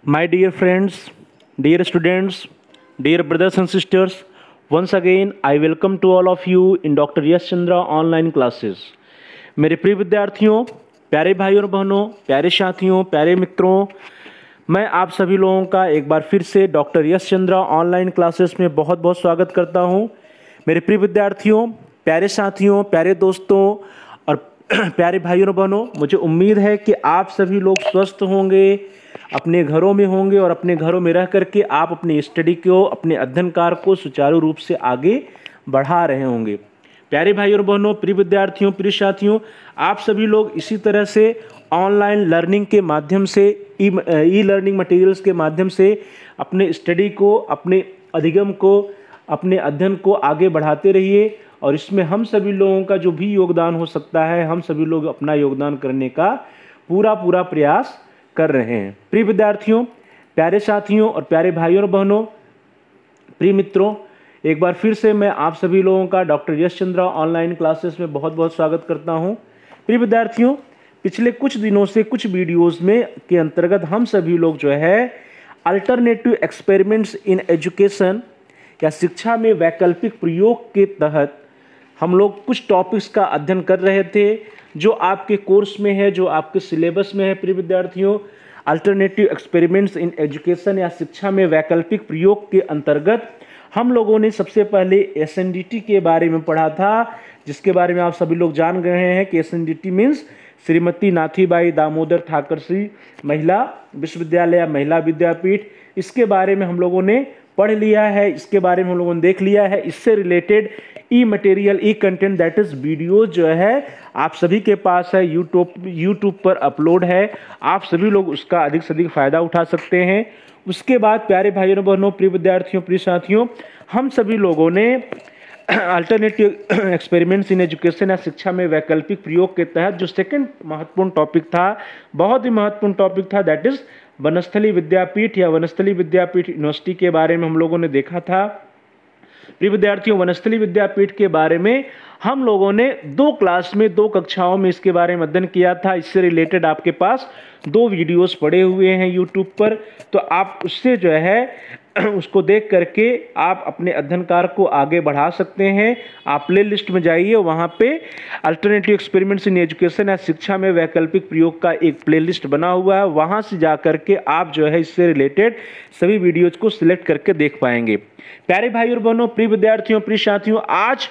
My dear friends, dear students, dear brothers and sisters, once again I welcome to all of you in Dr. Yash Chandra online classes. मेरे प्रिय विद्यार्थियों, प्यारे भाइयों और बहनों, प्यारे साथियों, प्यारे मित्रों, मैं आप सभी लोगों का एक बार फिर से डॉक्टर यश चंद्रा ऑनलाइन क्लासेस में बहुत बहुत स्वागत करता हूं। मेरे प्रिय विद्यार्थियों, प्यारे साथियों, प्यारे दोस्तों और प्यारे भाइयों और बहनों, मुझे उम्मीद है कि आप सभी लोग स्वस्थ होंगे, अपने घरों में होंगे और अपने घरों में रह करके आप अपनी स्टडी को, अपने अध्ययन कार्य को सुचारू रूप से आगे बढ़ा रहे होंगे। प्यारे भाइयों और बहनों, प्रिय विद्यार्थियों, प्रिय साथियों, आप सभी लोग इसी तरह से ऑनलाइन लर्निंग के माध्यम से, ई लर्निंग मटेरियल्स के माध्यम से अपने स्टडी को, अपने अधिगम को, अपने अध्ययन को आगे बढ़ाते रहिए और इसमें हम सभी लोगों का जो भी योगदान हो सकता है, हम सभी लोग अपना योगदान करने का पूरा प्रयास कर रहे हैं। प्रिय विद्यार्थियों, प्यारे साथियों और प्यारे भाइयों और बहनों, प्रिय मित्रों, एक बार फिर से मैं आप सभी लोगों का डॉक्टर यश चंद्रा ऑनलाइन क्लासेस में बहुत बहुत स्वागत करता हूं। प्रिय विद्यार्थियों, पिछले कुछ दिनों से कुछ वीडियोस में के अंतर्गत हम सभी लोग जो है अल्टरनेटिव एक्सपेरिमेंट्स इन एजुकेशन या शिक्षा में वैकल्पिक प्रयोग के तहत हम लोग कुछ टॉपिक्स का अध्ययन कर रहे थे जो आपके कोर्स में है, जो आपके सिलेबस में है। प्रिय विद्यार्थियों, अल्टरनेटिव एक्सपेरिमेंट्स इन एजुकेशन या शिक्षा में वैकल्पिक प्रयोग के अंतर्गत हम लोगों ने सबसे पहले एसएनडीटी के बारे में पढ़ा था, जिसके बारे में आप सभी लोग जान गए हैं कि एसएनडीटी मीन्स श्रीमती नाथीबाई दामोदर ठाकरसी महिला विश्वविद्यालय, महिला विद्यापीठ। इसके बारे में हम लोगों ने पढ़ लिया है, इसके बारे में हम लोगों ने देख लिया है। इससे related E material, E content that is video जो है आप सभी के पास है, यूट्यूब पर अपलोड है। आप सभी लोग उसका अधिक से अधिक फायदा उठा सकते हैं। उसके बाद प्यारे भाइयों और बहनों, प्रिय विद्यार्थियों, प्रिय साथियों, हम सभी लोगों ने अल्टरनेटिव एक्सपेरिमेंट्स इन एजुकेशन या शिक्षा में वैकल्पिक प्रयोग के तहत जो सेकंड महत्वपूर्ण टॉपिक था, बहुत ही महत्वपूर्ण टॉपिक था, दैट इज वनस्थली विद्यापीठ या वनस्थली विद्यापीठ यूनिवर्सिटी के बारे में हम लोगों ने देखा था। प्रिय विद्यार्थियों, वनस्थली विद्यापीठ के बारे में हम लोगों ने दो कक्षाओं में इसके बारे में अध्ययन किया था। इससे रिलेटेड आपके पास 2 वीडियोस पड़े हुए हैं यूट्यूब पर, तो आप उससे जो है उसको देख करके आप अपने अध्ययन कार्य को आगे बढ़ा सकते हैं। आप प्ले लिस्ट में जाइए, वहाँ पे अल्टरनेटिव एक्सपेरिमेंट्स इन एजुकेशन या शिक्षा में वैकल्पिक प्रयोग का एक प्ले लिस्ट बना हुआ है। वहाँ से जा करके आप जो है इससे रिलेटेड सभी वीडियोज को सिलेक्ट करके देख पाएंगे। प्यारे भाई और बहनों, प्रिय विद्यार्थियों, प्रिय साथियों, आज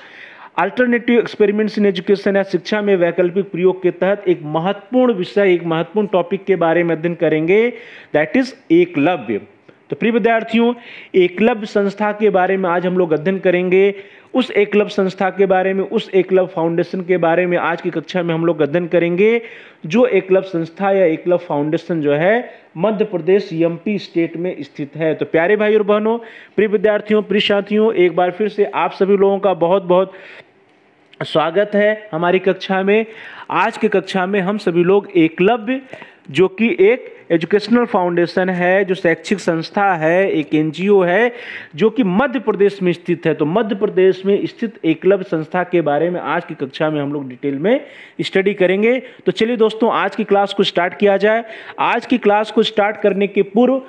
अल्टरनेटिव एक्सपेरिमेंट्स इन एजुकेशन या शिक्षा में वैकल्पिक प्रयोग के तहत एक महत्वपूर्ण विषय, एक महत्वपूर्ण टॉपिक के बारे में अध्ययन करेंगे, दैट इज एकलव्य। तो प्रिय विद्यार्थियों, एकलव्य संस्था के बारे में आज हम लोग अध्ययन करेंगे। उस एकलव्य संस्था के बारे में, उस एकलव्य फाउंडेशन के बारे में आज की कक्षा में हम लोग अध्ययन करेंगे, जो एकलव्य संस्था या एकलव्य फाउंडेशन जो है मध्य प्रदेश एमपी स्टेट में स्थित है। तो प्यारे भाई और बहनों, प्रिय विद्यार्थियों, प्रिय साथियों, एक बार फिर से आप सभी लोगों का बहुत बहुत स्वागत है हमारी कक्षा में। आज की कक्षा में हम सभी लोग एकलव्य, जो कि एक एजुकेशनल फाउंडेशन है, जो शैक्षिक संस्था है, एक एनजीओ है जो कि मध्य प्रदेश में स्थित है, तो मध्य प्रदेश में स्थित एकलव्य संस्था के बारे में आज की कक्षा में हम लोग डिटेल में स्टडी करेंगे। तो चलिए दोस्तों, आज की क्लास को स्टार्ट किया जाए। आज की क्लास को स्टार्ट करने के पूर्व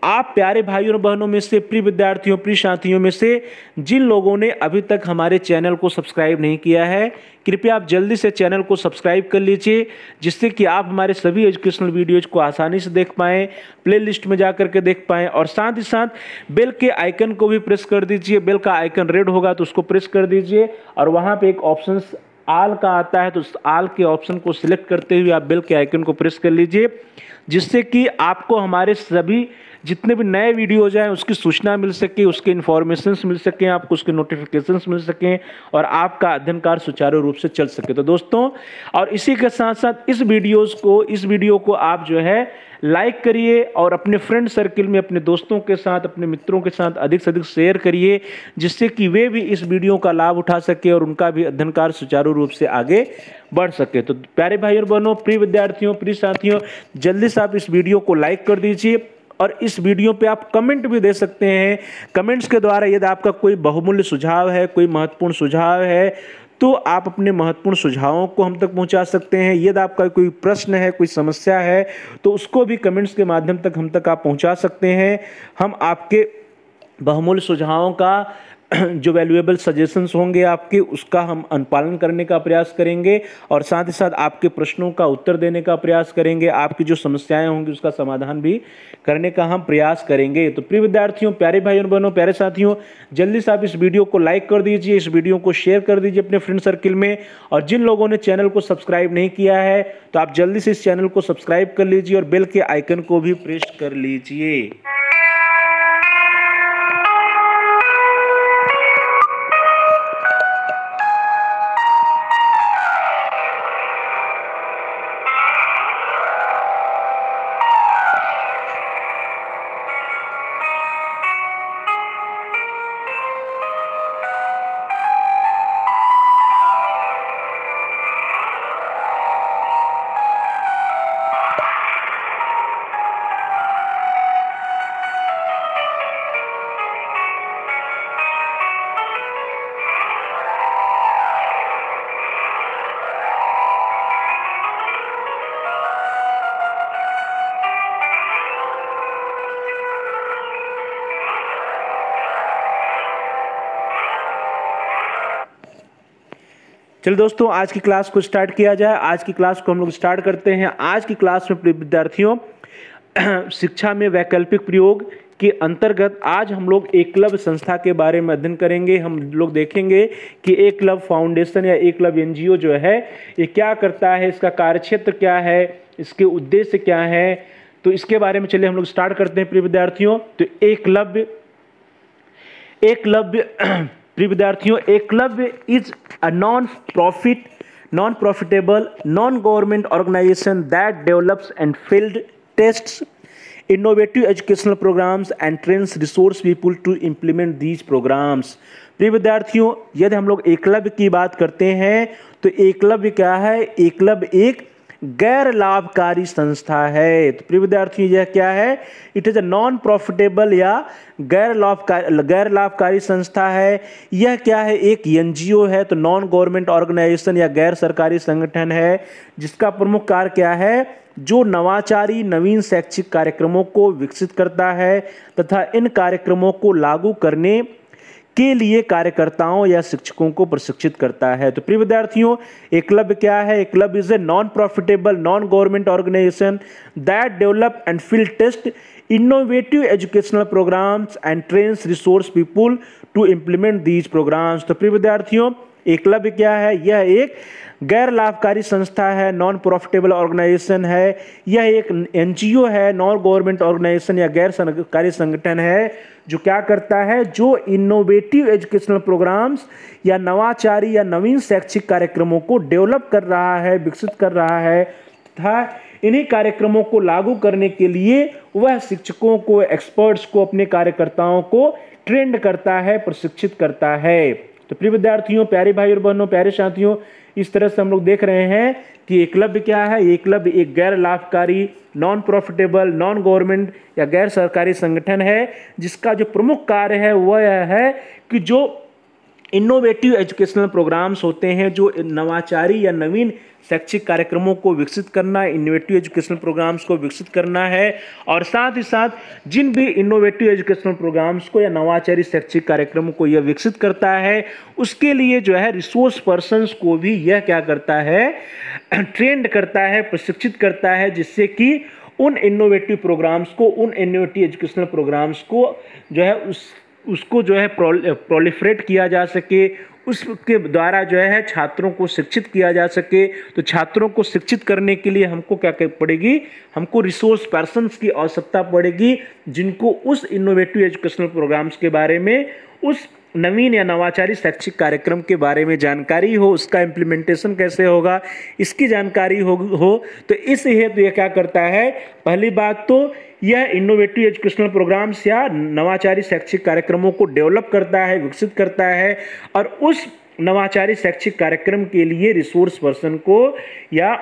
आप प्यारे भाइयों और बहनों में से, प्रिय विद्यार्थियों, प्रिय साथियों में से जिन लोगों ने अभी तक हमारे चैनल को सब्सक्राइब नहीं किया है, कृपया आप जल्दी से चैनल को सब्सक्राइब कर लीजिए, जिससे कि आप हमारे सभी एजुकेशनल वीडियोज को आसानी से देख पाएँ, प्ले लिस्ट में जा करके देख पाएँ। और साथ ही साथ बेल के आइकन को भी प्रेस कर दीजिए। बेल का आइकन रेड होगा तो उसको प्रेस कर दीजिए और वहाँ पर एक ऑप्शन आल का आता है, तो उस आल के ऑप्शन को सिलेक्ट करते हुए आप बेल के आइकन को प्रेस कर लीजिए, जिससे कि आपको हमारे सभी जितने भी नए वीडियोज हैं उसकी सूचना मिल सके, उसके इन्फॉर्मेशंस मिल सकें, आपको उसके नोटिफिकेशंस मिल सकें और आपका अध्ययन कार्य सुचारू रूप से चल सके। तो दोस्तों, और इसी के साथ साथ इस वीडियो को आप जो है लाइक करिए और अपने फ्रेंड सर्किल में, अपने दोस्तों के साथ, अपने मित्रों के साथ अधिक से अधिक शेयर करिए, जिससे कि वे भी इस वीडियो का लाभ उठा सके और उनका भी अध्ययन कार्य सुचारू रूप से आगे बढ़ सके। तो प्यारे भाई और बहनों, प्रिय विद्यार्थियों, प्रिय साथियों, जल्दी से आप इस वीडियो को लाइक कर दीजिए और इस वीडियो पे आप कमेंट भी दे सकते हैं। कमेंट्स के द्वारा यदि आपका कोई बहुमूल्य सुझाव है, कोई महत्वपूर्ण सुझाव है, तो आप अपने महत्वपूर्ण सुझावों को हम तक पहुंचा सकते हैं। यदि आपका कोई प्रश्न है, कोई समस्या है, तो उसको भी कमेंट्स के माध्यम तक हम तक आप पहुंचा सकते हैं। हम आपके बहुमूल्य सुझावों का जो वैल्यूएबल सजेशंस होंगे आपके, उसका हम अनुपालन करने का प्रयास करेंगे और साथ ही साथ आपके प्रश्नों का उत्तर देने का प्रयास करेंगे। आपकी जो समस्याएं होंगी उसका समाधान भी करने का हम प्रयास करेंगे। तो प्रिय विद्यार्थियों, प्यारे भाइयों बहनों, प्यारे साथियों, जल्दी से आप इस वीडियो को लाइक कर दीजिए, इस वीडियो को शेयर कर दीजिए अपने फ्रेंड सर्किल में। और जिन लोगों ने चैनल को सब्सक्राइब नहीं किया है तो आप जल्दी से इस चैनल को सब्सक्राइब कर लीजिए और बेल के आइकन को भी प्रेस कर लीजिए। चलिए दोस्तों, आज की क्लास को स्टार्ट किया जाए। आज की क्लास को हम लोग स्टार्ट करते हैं। आज की क्लास में विद्यार्थियों शिक्षा में वैकल्पिक प्रयोग के अंतर्गत आज हम लोग एकलव्य संस्था के बारे में अध्ययन करेंगे। हम लोग देखेंगे कि एकलव्य फाउंडेशन या एकलव्य एनजीओ जो है ये क्या करता है, इसका कार्यक्षेत्र क्या है, इसके उद्देश्य क्या है। तो इसके बारे में चलिए हम लोग स्टार्ट करते हैं प्रिय विद्यार्थियों। तो एकलव्य प्रिय विद्यार्थियों, Eklavya is a non profitable non government organisation that develops and field tests innovative educational programs and trains resource people to implement these programs। प्रिय विद्यार्थियों, यदि हम लोग एकलव्य की बात करते हैं तो एकलव्य क्या है? एकलव्य एक गैर लाभकारी संस्था है। तो प्रिय विद्यार्थियों, यह क्या है? It is a non profitable या गैर लाभकारी संस्था है। यह क्या है? एक एनजीओ है, तो नॉन गवर्नमेंट ऑर्गेनाइजेशन या गैर सरकारी संगठन है, जिसका प्रमुख कार्य क्या है? जो नवाचारी नवीन शैक्षिक कार्यक्रमों को विकसित करता है तथा इन कार्यक्रमों को लागू करने के लिए कार्यकर्ताओं या शिक्षकों को प्रशिक्षित करता है। तो प्रिय विद्यार्थियों, एकलव्य क्या है? Eklavya is a non profitable non government organisation that develop and field test innovative educational programs and trains resource people to implement these programs। तो प्रिय विद्यार्थियों, एकलव्य क्या है? यह एक गैर लाभकारी संस्था है, नॉन प्रॉफिटेबल ऑर्गेनाइजेशन है। यह एक एनजीओ है, नॉन गवर्नमेंट ऑर्गेनाइजेशन या गैर सरकारी संगठन है, जो क्या करता है? जो इनोवेटिव एजुकेशनल प्रोग्राम्स या नवाचारी या नवीन शैक्षिक कार्यक्रमों को डेवलप कर रहा है, विकसित कर रहा है तथा इन्हीं कार्यक्रमों को लागू करने के लिए वह शिक्षकों को, एक्सपर्ट्स को, अपने कार्यकर्ताओं को ट्रेंड करता है, प्रशिक्षित करता है। तो प्रिय विद्यार्थियों, प्यारे भाई और बहनों, प्यारे साथियों, इस तरह से हम लोग देख रहे हैं कि एकलव्य क्या है? एकलव्य एक गैर लाभकारी नॉन प्रॉफिटेबल नॉन गवर्नमेंट या गैर सरकारी संगठन है, जिसका जो प्रमुख कार्य है वह है कि जो इनोवेटिव एजुकेशनल प्रोग्राम्स होते हैं, जो नवाचारी या नवीन शैक्षिक कार्यक्रमों को विकसित करना, इनोवेटिव एजुकेशनल प्रोग्राम्स को विकसित करना है। और साथ ही साथ जिन भी इनोवेटिव एजुकेशनल प्रोग्राम्स को या नवाचारी शैक्षिक कार्यक्रमों को यह विकसित करता है, उसके लिए जो है रिसोर्स पर्सन्स को भी यह क्या करता है? ट्रेंड करता है, प्रशिक्षित करता है, जिससे कि उन इनोवेटिव प्रोग्राम्स को, उन इनोवेटिव एजुकेशनल प्रोग्राम्स को जो है उसको जो है प्रोलिफरेट किया जा सके, उसके द्वारा जो है छात्रों को शिक्षित किया जा सके। तो छात्रों को शिक्षित करने के लिए हमको क्या पड़ेगी? हमको रिसोर्स पर्सन्स की आवश्यकता पड़ेगी, जिनको उस इनोवेटिव एजुकेशनल प्रोग्राम्स के बारे में, उस नवीन या नवाचारी शैक्षिक कार्यक्रम के बारे में जानकारी हो, उसका इम्प्लीमेंटेशन कैसे होगा इसकी जानकारी हो। तो इस हेतु यह क्या करता है? पहली बात तो यह इनोवेटिव एजुकेशनल प्रोग्राम्स या नवाचारी शैक्षिक कार्यक्रमों को डेवलप करता है, विकसित करता है, और उस नवाचारी शैक्षिक कार्यक्रम के लिए रिसोर्स पर्सन को या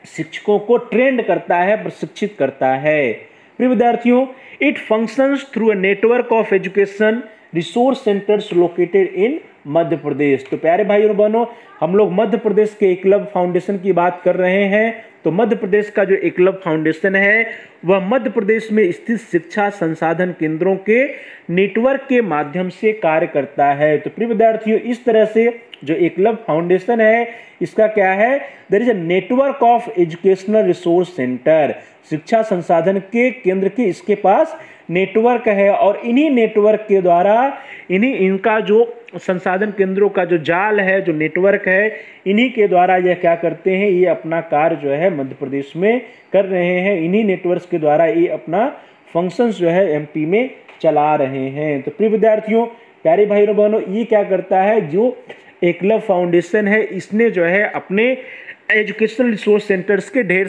शिक्षकों को ट्रेंड करता है, प्रशिक्षित करता है। प्रिय विद्यार्थियों, it functions through a network of education resource centres located in Madhya Pradesh. तो प्यारे भाइयों और बहनों, हम लोग मध्य प्रदेश के एकलव्य फाउंडेशन की बात कर रहे हैं। तो मध्य प्रदेश का जो एकलव्य फाउंडेशन है वह मध्य प्रदेश में स्थित शिक्षा संसाधन केंद्रों के नेटवर्क के माध्यम से कार्य करता है। तो प्रिय विद्यार्थियों, इस तरह से जो एकलव्य फाउंडेशन है इसका क्या है, there is a network of educational resource centre, शिक्षा संसाधन के केंद्र के इसके पास नेटवर्क है और इन्हीं नेटवर्क के द्वारा इनका जो संसाधन केंद्रों का जो जाल है, जो नेटवर्क है, इन्हीं के द्वारा यह क्या करते हैं, ये अपना कार्य जो है मध्य प्रदेश में कर रहे हैं। इन्हीं नेटवर्क्स के द्वारा ये अपना फंक्शंस जो है एमपी में चला रहे हैं। तो प्रिय विद्यार्थियों, प्यारे भाइयों बहनों, ये क्या करता है, जो एकलव्य फाउंडेशन है इसने जो है अपने एजुकेशनल रिसोर्स सेंटर्स के ढेर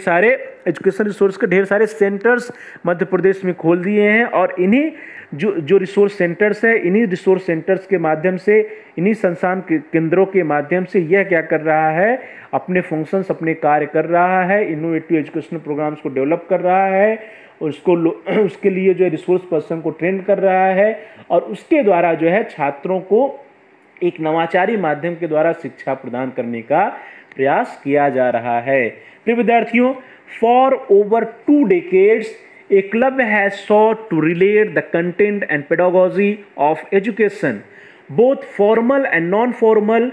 सारे सेंटर्स मध्य प्रदेश में खोल दिए हैं और इन्हीं जो रिसोर्स सेंटर्स है, इन्हीं रिसोर्स सेंटर्स के माध्यम से, इन्हीं संस्थान केंद्रों के माध्यम से यह क्या कर रहा है, अपने फंक्शंस, अपने कार्य कर रहा है, इनोवेटिव एजुकेशनल प्रोग्राम्स को डेवलप कर रहा है और उसके लिए जो है रिसोर्स पर्सन को ट्रेन कर रहा है और उसके द्वारा जो है छात्रों को एक नवाचारी माध्यम के द्वारा शिक्षा प्रदान करने का प्रयास किया जा रहा है। प्रिय विद्यार्थियों, for over 2 decades Eklavya has sought to relate the content and pedagogy of education, both formal and non-formal,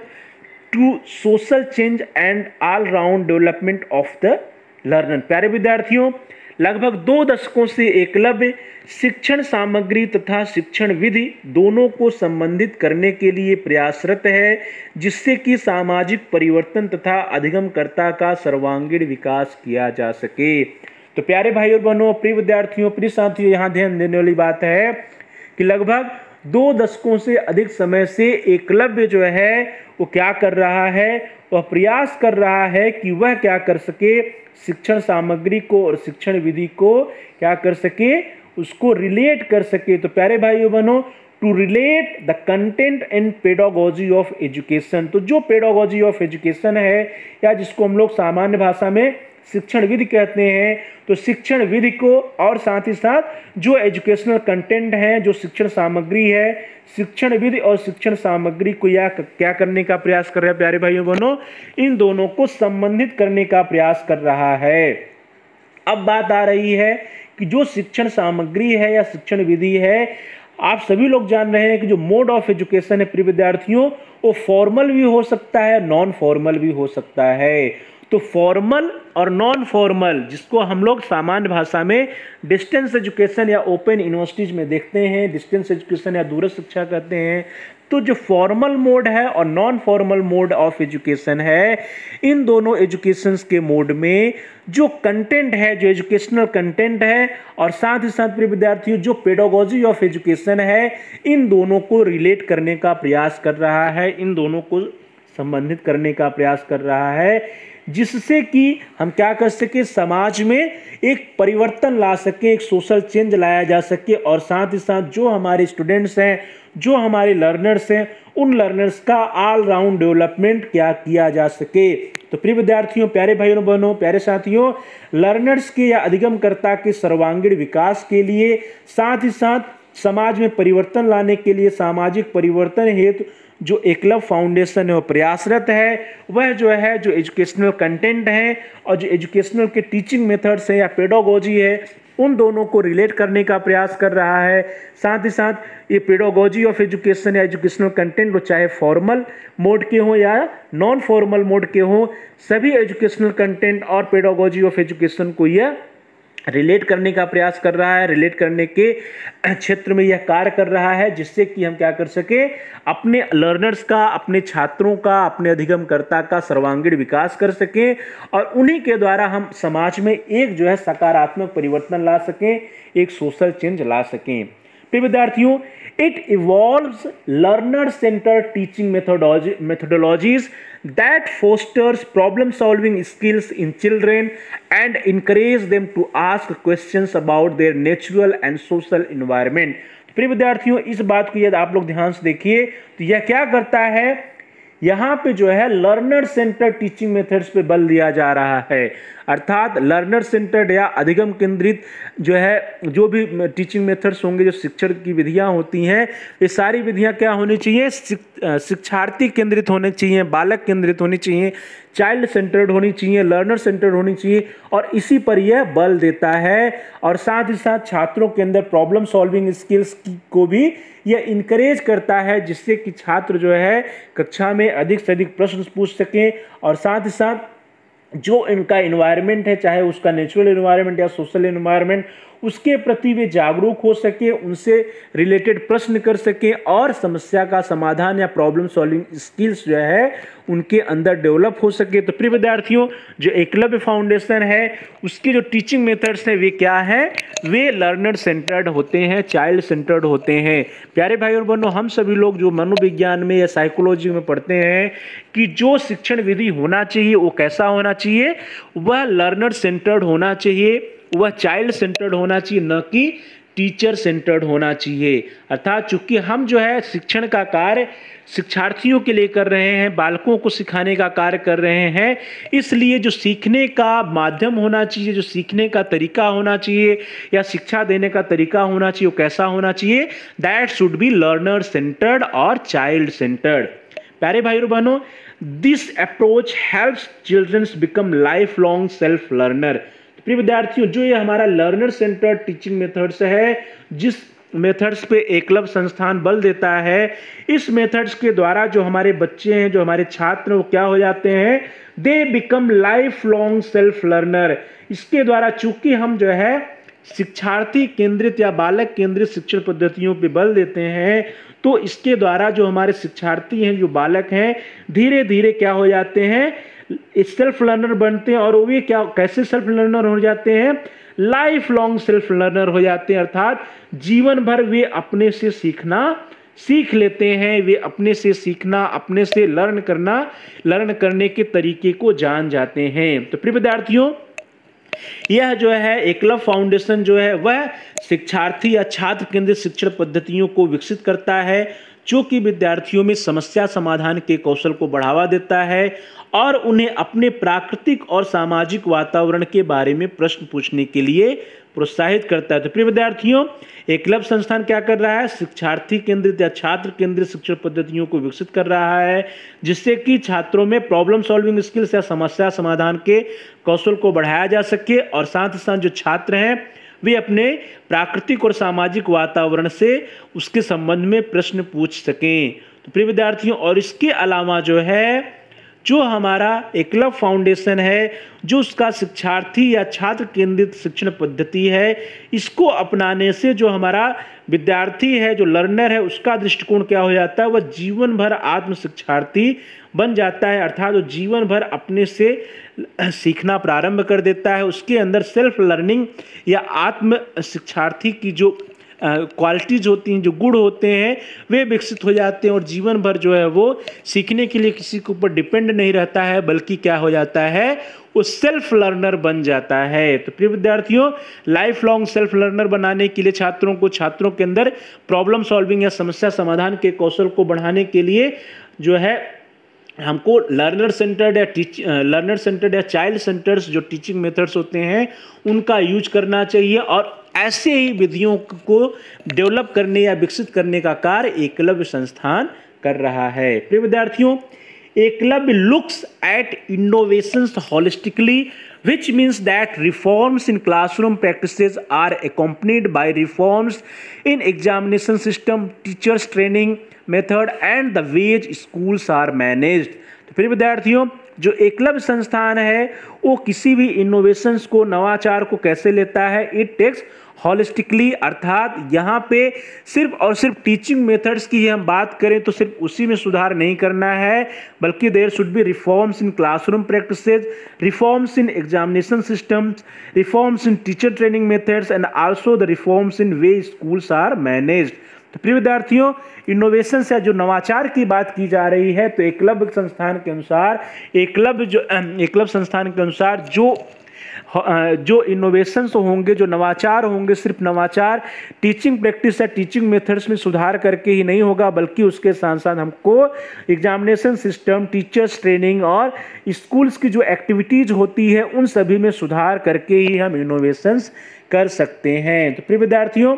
to social change and all-round development of the learner। प्यारे विद्यार्थियों, लगभग 2 दशकों से एकलव्य शिक्षण सामग्री तथा शिक्षण विधि दोनों को संबंधित करने के लिए प्रयासरत है, जिससे कि सामाजिक परिवर्तन तथा अधिगमकर्ता का सर्वांगीण विकास किया जा सके। तो प्यारे भाई और बहनों, प्रिय विद्यार्थियों, प्रिय साथियों, यहाँ ध्यान देने वाली बात है कि लगभग 2 दशकों से अधिक समय से एकलव्य जो है वो क्या कर रहा है, वह प्रयास कर रहा है कि वह क्या कर सके, शिक्षण सामग्री को और शिक्षण विधि को क्या कर सके, उसको रिलेट कर सके। तो प्यारे भाइयों बहनों, to relate the content and pedagogy of education, तो जो पेडागोजी ऑफ एजुकेशन है या जिसको हम लोग सामान्य भाषा में शिक्षण विधि कहते हैं, तो शिक्षण विधि को और साथ ही साथ जो एजुकेशनल कंटेंट है, जो शिक्षण सामग्री है, शिक्षण विधि और शिक्षण सामग्री को या क्या करने का प्रयास कर रहा है प्यारे भाइयों बहनों, इन दोनों को संबंधित करने का प्रयास कर रहा है। अब बात आ रही है कि जो शिक्षण सामग्री है या शिक्षण विधि है, आप सभी लोग जान रहे हैं कि जो मोड ऑफ एजुकेशन है प्रिय विद्यार्थियों, वो फॉर्मल भी हो सकता है, नॉन फॉर्मल भी हो सकता है। तो फॉर्मल और नॉन फॉर्मल, जिसको हम लोग सामान्य भाषा में डिस्टेंस एजुकेशन या ओपन यूनिवर्सिटीज में देखते हैं, डिस्टेंस एजुकेशन या दूरस्थ शिक्षा कहते हैं, तो जो फॉर्मल मोड है और non formal mode of education है, इन दोनों एजुकेशंस के मोड में जो कंटेंट है, जो एजुकेशनल कंटेंट है और साथ ही साथ प्रिय विद्यार्थियों जो पेडागोजी ऑफ एजुकेशन है, इन दोनों को रिलेट करने का प्रयास कर रहा है, इन दोनों को संबंधित करने का प्रयास कर रहा है, जिससे कि हम क्या कर सके, समाज में एक परिवर्तन ला सके, एक सोशल चेंज लाया जा सके और साथ ही साथ जो हमारे स्टूडेंट्स हैं, जो हमारे लर्नर्स हैं, उन लर्नर्स का ऑल राउंड डेवलपमेंट क्या किया जा सके। तो प्रिय विद्यार्थियों, प्यारे भाइयों बहनों, प्यारे साथियों, लर्नर्स के या अधिगमकर्ता के सर्वांगीण विकास के लिए, साथ ही साथ समाज में परिवर्तन लाने के लिए, सामाजिक परिवर्तन हेतु जो एकलव्य फाउंडेशन है वो प्रयासरत है। वह जो है जो एजुकेशनल कंटेंट है और जो एजुकेशनल के टीचिंग मेथड्स है या पेडागोजी है, उन दोनों को रिलेट करने का प्रयास कर रहा है। साथ ही साथ ये पेडागोजी ऑफ एजुकेशन या एजुकेशनल कंटेंट वो चाहे फॉर्मल मोड के हों या नॉन फॉर्मल मोड के हों, सभी एजुकेशनल कंटेंट और पेडागोजी ऑफ एजुकेशन को यह रिलेट करने का प्रयास कर रहा है, रिलेट करने के क्षेत्र में यह कार्य कर रहा है, जिससे कि हम क्या कर सके, अपने लर्नर्स का, अपने छात्रों का, अपने अधिगमकर्ता का सर्वांगीण विकास कर सकें और उन्हीं के द्वारा हम समाज में एक जो है सकारात्मक परिवर्तन ला सकें, एक सोशल चेंज ला सकें। प्रिय विद्यार्थियों, it evolves learner-centered teaching methodologies that fosters problem-solving skills in children and encourage them to ask questions about their natural and social environment। प्रिय विद्यार्थियों, इस बात को यदि आप लोग ध्यान से देखिए तो यह क्या करता है यहाँ पे जो है लर्नर सेंटर टीचिंग मेथड्स पे बल दिया जा रहा है, अर्थात लर्नर सेंटर्ड या अधिगम केंद्रित जो है जो भी टीचिंग मेथड्स होंगे, जो शिक्षण की विधियां होती हैं, ये सारी विधियां क्या होनी चाहिए, शिक्षार्थी केंद्रित होनी चाहिए, बालक केंद्रित होनी चाहिए, चाइल्ड सेंटर्ड होनी चाहिए, लर्नर सेंटर्ड होनी चाहिए, और इसी पर यह बल देता है। और साथ ही साथ छात्रों के अंदर प्रॉब्लम सॉल्विंग स्किल्स को भी यह इनकरेज करता है, जिससे कि छात्र जो है कक्षा में अधिक से अधिक प्रश्न पूछ सकें, और साथ ही साथ जो इनका एनवायरनमेंट है, चाहे उसका नेचुरल एनवायरनमेंट या सोशल एनवायरनमेंट, उसके प्रति वे जागरूक हो सके, उनसे रिलेटेड प्रश्न कर सकें, और समस्या का समाधान या प्रॉब्लम सॉल्विंग स्किल्स जो है उनके अंदर डेवलप हो सके। तो प्रिय विद्यार्थियों, जो एकलव्य फाउंडेशन है उसके जो टीचिंग मेथड्स हैं वे क्या हैं, वे लर्नर सेंटर्ड होते हैं, चाइल्ड सेंटर्ड होते हैं। प्यारे भाई और बहनों, हम सभी लोग जो मनोविज्ञान में या साइकोलॉजी में पढ़ते हैं कि जो शिक्षण विधि होना चाहिए वो कैसा होना चाहिए, वह लर्नर सेंटर्ड होना चाहिए, वह चाइल्ड सेंटर्ड होना चाहिए, न कि टीचर सेंटर्ड होना चाहिए। अर्थात चूंकि हम जो है शिक्षण का कार्य शिक्षार्थियों के लिए कर रहे हैं, बालकों को सिखाने का कार्य कर रहे हैं, इसलिए जो सीखने का माध्यम होना चाहिए, जो सीखने का तरीका होना चाहिए या शिक्षा देने का तरीका होना चाहिए, वो कैसा होना चाहिए, that should be learner centred और चाइल्ड सेंटर्ड। प्यारे भाई और बहनों, this approach helps childrens become life long self learner. प्रिय विद्यार्थियों, जो ये हमारा लर्नर सेंटर्ड टीचिंग मेथड्स है, जिस मेथड्स पे एकलव्य संस्थान बल देता है, इस मेथड्स के द्वारा जो हमारे बच्चे हैं, जो हमारे छात्र वो क्या हो जाते हैं, they become life long self learner. इसके द्वारा चूंकि हम जो है शिक्षार्थी केंद्रित या बालक केंद्रित शिक्षण पद्धतियों पे बल देते हैं, तो इसके द्वारा जो हमारे शिक्षार्थी हैं, जो बालक हैं, धीरे धीरे क्या हो जाते हैं, सेल्फ लर्नर बनते हैं। और वो भी क्या, कैसे सेल्फ लर्नर हो जाते हैं, लाइफ लॉन्ग सेल्फ लर्नर हो जाते हैं, अर्थात जीवन भर वे अपने से सीखना सीख लेते हैं, वे अपने से सीखना, अपने से लर्न करने के तरीके को जान जाते हैं। तो प्रिय विद्यार्थियों, यह जो है एकलव्य फाउंडेशन जो है वह शिक्षार्थी या छात्र केंद्रित शिक्षण पद्धतियों को विकसित करता है, जो कि विद्यार्थियों में समस्या समाधान के कौशल को बढ़ावा देता है और उन्हें अपने प्राकृतिक और सामाजिक वातावरण के बारे में प्रश्न पूछने के लिए प्रोत्साहित करता है। तो प्रिय विद्यार्थियों, एकलव्य संस्थान क्या कर रहा है, शिक्षार्थी केंद्रित या छात्र केंद्रित शिक्षण पद्धतियों को विकसित कर रहा है, जिससे कि छात्रों में प्रॉब्लम सॉल्विंग स्किल्स या समस्या समाधान के कौशल को बढ़ाया जा सके, और साथ ही साथ जो छात्र हैं वे अपने प्राकृतिक और सामाजिक वातावरण से उसके संबंध में प्रश्न पूछ सकें। तो प्रिय विद्यार्थियों, और इसके अलावा जो है जो हमारा एकलव्य फाउंडेशन है, जो उसका शिक्षार्थी या छात्र केंद्रित शिक्षण पद्धति है, इसको अपनाने से जो हमारा विद्यार्थी है, जो लर्नर है, उसका दृष्टिकोण क्या हो जाता है, वह जीवन भर आत्म शिक्षार्थी बन जाता है, अर्थात वो जीवन भर अपने से सीखना प्रारंभ कर देता है। उसके अंदर सेल्फ लर्निंग या आत्म शिक्षार्थी की जो क्वालिटीज होती हैं, जो गुण होते हैं, वे विकसित हो जाते हैं, और जीवन भर जो है वो सीखने के लिए किसी के ऊपर डिपेंड नहीं रहता है, बल्कि क्या हो जाता है, वो सेल्फ लर्नर बन जाता है। तो प्रिय विद्यार्थियों, लाइफ लॉन्ग सेल्फ लर्नर बनाने के लिए छात्रों के अंदर प्रॉब्लम सॉल्विंग या समस्या समाधान के कौशल को बढ़ाने के लिए जो है हमको लर्नर सेंटर्ड या चाइल्ड सेंटर्स जो टीचिंग मेथड्स होते हैं उनका यूज करना चाहिए, और ऐसे ही विधियों को डेवलप करने या विकसित करने का कार्य एकलव्य संस्थान कर रहा है। प्रिय विद्यार्थियों, Eklavya looks at innovations holistically, which means that reforms in classroom practices are accompanied by reforms in examination system, teachers training method and the ways schools are managed। तो फिर विद्यार्थियों, जो एकलव्य संस्थान है वो किसी भी इनोवेशंस को, नवाचार को कैसे लेता है, इट टेक्स हॉलिस्टिकली, अर्थात यहाँ पे सिर्फ और सिर्फ टीचिंग मेथड्स की ही हम बात करें तो सिर्फ उसी में सुधार नहीं करना है, बल्कि there should be reforms in classroom practices, reforms in examination systems, reforms in teacher training methods and also the reforms in way schools are managed. तो प्रिय विद्यार्थियों, इनोवेशन से जो नवाचार की बात की जा रही है, तो एकलव्य संस्थान के अनुसार जो जो इनोवेशंस होंगे, जो नवाचार होंगे, सिर्फ नवाचार टीचिंग प्रैक्टिस या टीचिंग मेथड्स में सुधार करके ही नहीं होगा, बल्कि उसके साथ साथ हमको एग्जामिनेशन सिस्टम, टीचर्स ट्रेनिंग और स्कूल्स की जो एक्टिविटीज होती है उन सभी में सुधार करके ही हम इनोवेशंस कर सकते हैं। तो प्रिय विद्यार्थियों,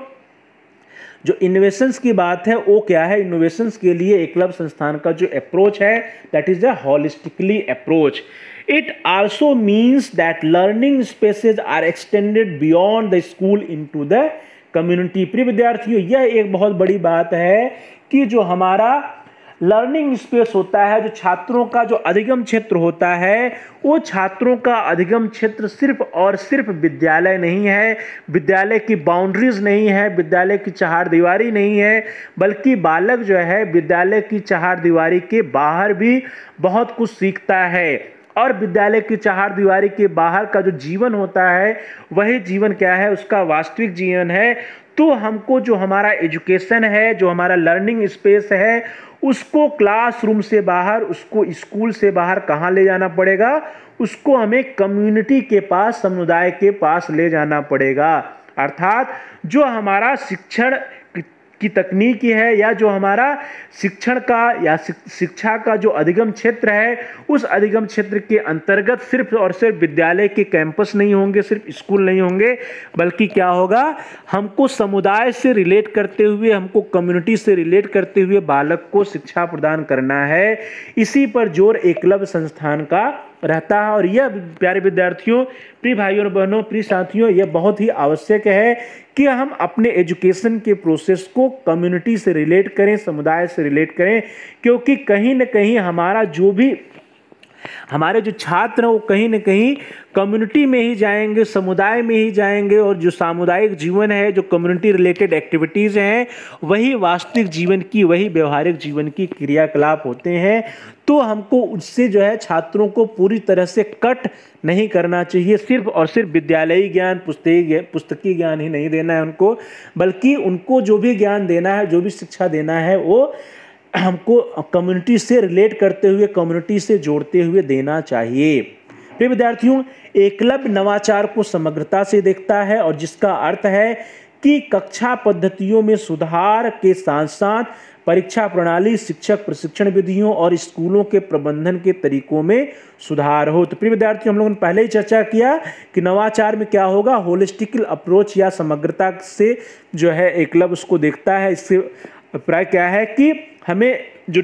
जो इनोवेशंस की बात है वो क्या है? इनोवेशंस के लिए एकलव्य संस्थान का जो अप्रोच है that is a holistically approach. It also means that learning spaces are extended beyond the school into the community. प्रिय विद्यार्थियों, यह एक बहुत बड़ी बात है कि जो हमारा लर्निंग स्पेस होता है, जो छात्रों का जो अधिगम क्षेत्र होता है, वो छात्रों का अधिगम क्षेत्र सिर्फ और सिर्फ विद्यालय नहीं है, विद्यालय की बाउंड्रीज नहीं है, विद्यालय की चहारदीवारी नहीं है, बल्कि बालक जो है विद्यालय की चहारदीवारी के बाहर भी बहुत कुछ सीखता है। और विद्यालय की चहारदीवारी के बाहर का जो जीवन होता है वही जीवन क्या है? उसका वास्तविक जीवन है। तो हमको जो हमारा एजुकेशन है, जो हमारा लर्निंग स्पेस है, उसको क्लासरूम से बाहर, उसको स्कूल से बाहर कहाँ ले जाना पड़ेगा? उसको हमें कम्युनिटी के पास, समुदाय के पास ले जाना पड़ेगा। अर्थात जो हमारा शिक्षण की तकनीकी है या जो हमारा शिक्षण का या शिक्षा का जो अधिगम क्षेत्र है, उस अधिगम क्षेत्र के अंतर्गत सिर्फ और सिर्फ विद्यालय के कैंपस नहीं होंगे, सिर्फ स्कूल नहीं होंगे, बल्कि क्या होगा? हमको समुदाय से रिलेट करते हुए, हमको कम्युनिटी से रिलेट करते हुए बालक को शिक्षा प्रदान करना है। इसी पर जोर एकलव्य संस्थान का रहता है। और यह प्यारे विद्यार्थियों, प्रिय भाइयों और बहनों, प्रिय साथियों, यह बहुत ही आवश्यक है कि हम अपने एजुकेशन के प्रोसेस को कम्युनिटी से रिलेट करें, समुदाय से रिलेट करें, क्योंकि कहीं न कहीं हमारे जो छात्र हैं वो कहीं न कहीं कम्युनिटी में ही जाएंगे, समुदाय में ही जाएंगे, और जो सामुदायिक जीवन है, जो कम्युनिटी रिलेटेड एक्टिविटीज़ हैं, वही वास्तविक जीवन की, वही व्यवहारिक जीवन की क्रियाकलाप होते हैं। तो हमको उससे जो है छात्रों को पूरी तरह से कट नहीं करना चाहिए। सिर्फ और सिर्फ विद्यालयी ज्ञान, पुस्तकीय ज्ञान ही नहीं देना है उनको, बल्कि उनको जो भी ज्ञान देना है, जो भी शिक्षा देना है, वो हमको कम्युनिटी से रिलेट करते हुए, कम्युनिटी से जोड़ते हुए देना चाहिए। प्रिय विद्यार्थियों, एकलव्य नवाचार को समग्रता से देखता है, और जिसका अर्थ है कि कक्षा पद्धतियों में सुधार के साथ साथ परीक्षा प्रणाली, शिक्षक प्रशिक्षण विधियों और स्कूलों के प्रबंधन के तरीकों में सुधार हो। तो प्रिय विद्यार्थियों, हम लोगों ने पहले ही चर्चा किया कि नवाचार में क्या होगा? होलिस्टिकल अप्रोच या समग्रता से जो है एकलव्य उसको देखता है। इससे अभिप्राय क्या है कि हमें जो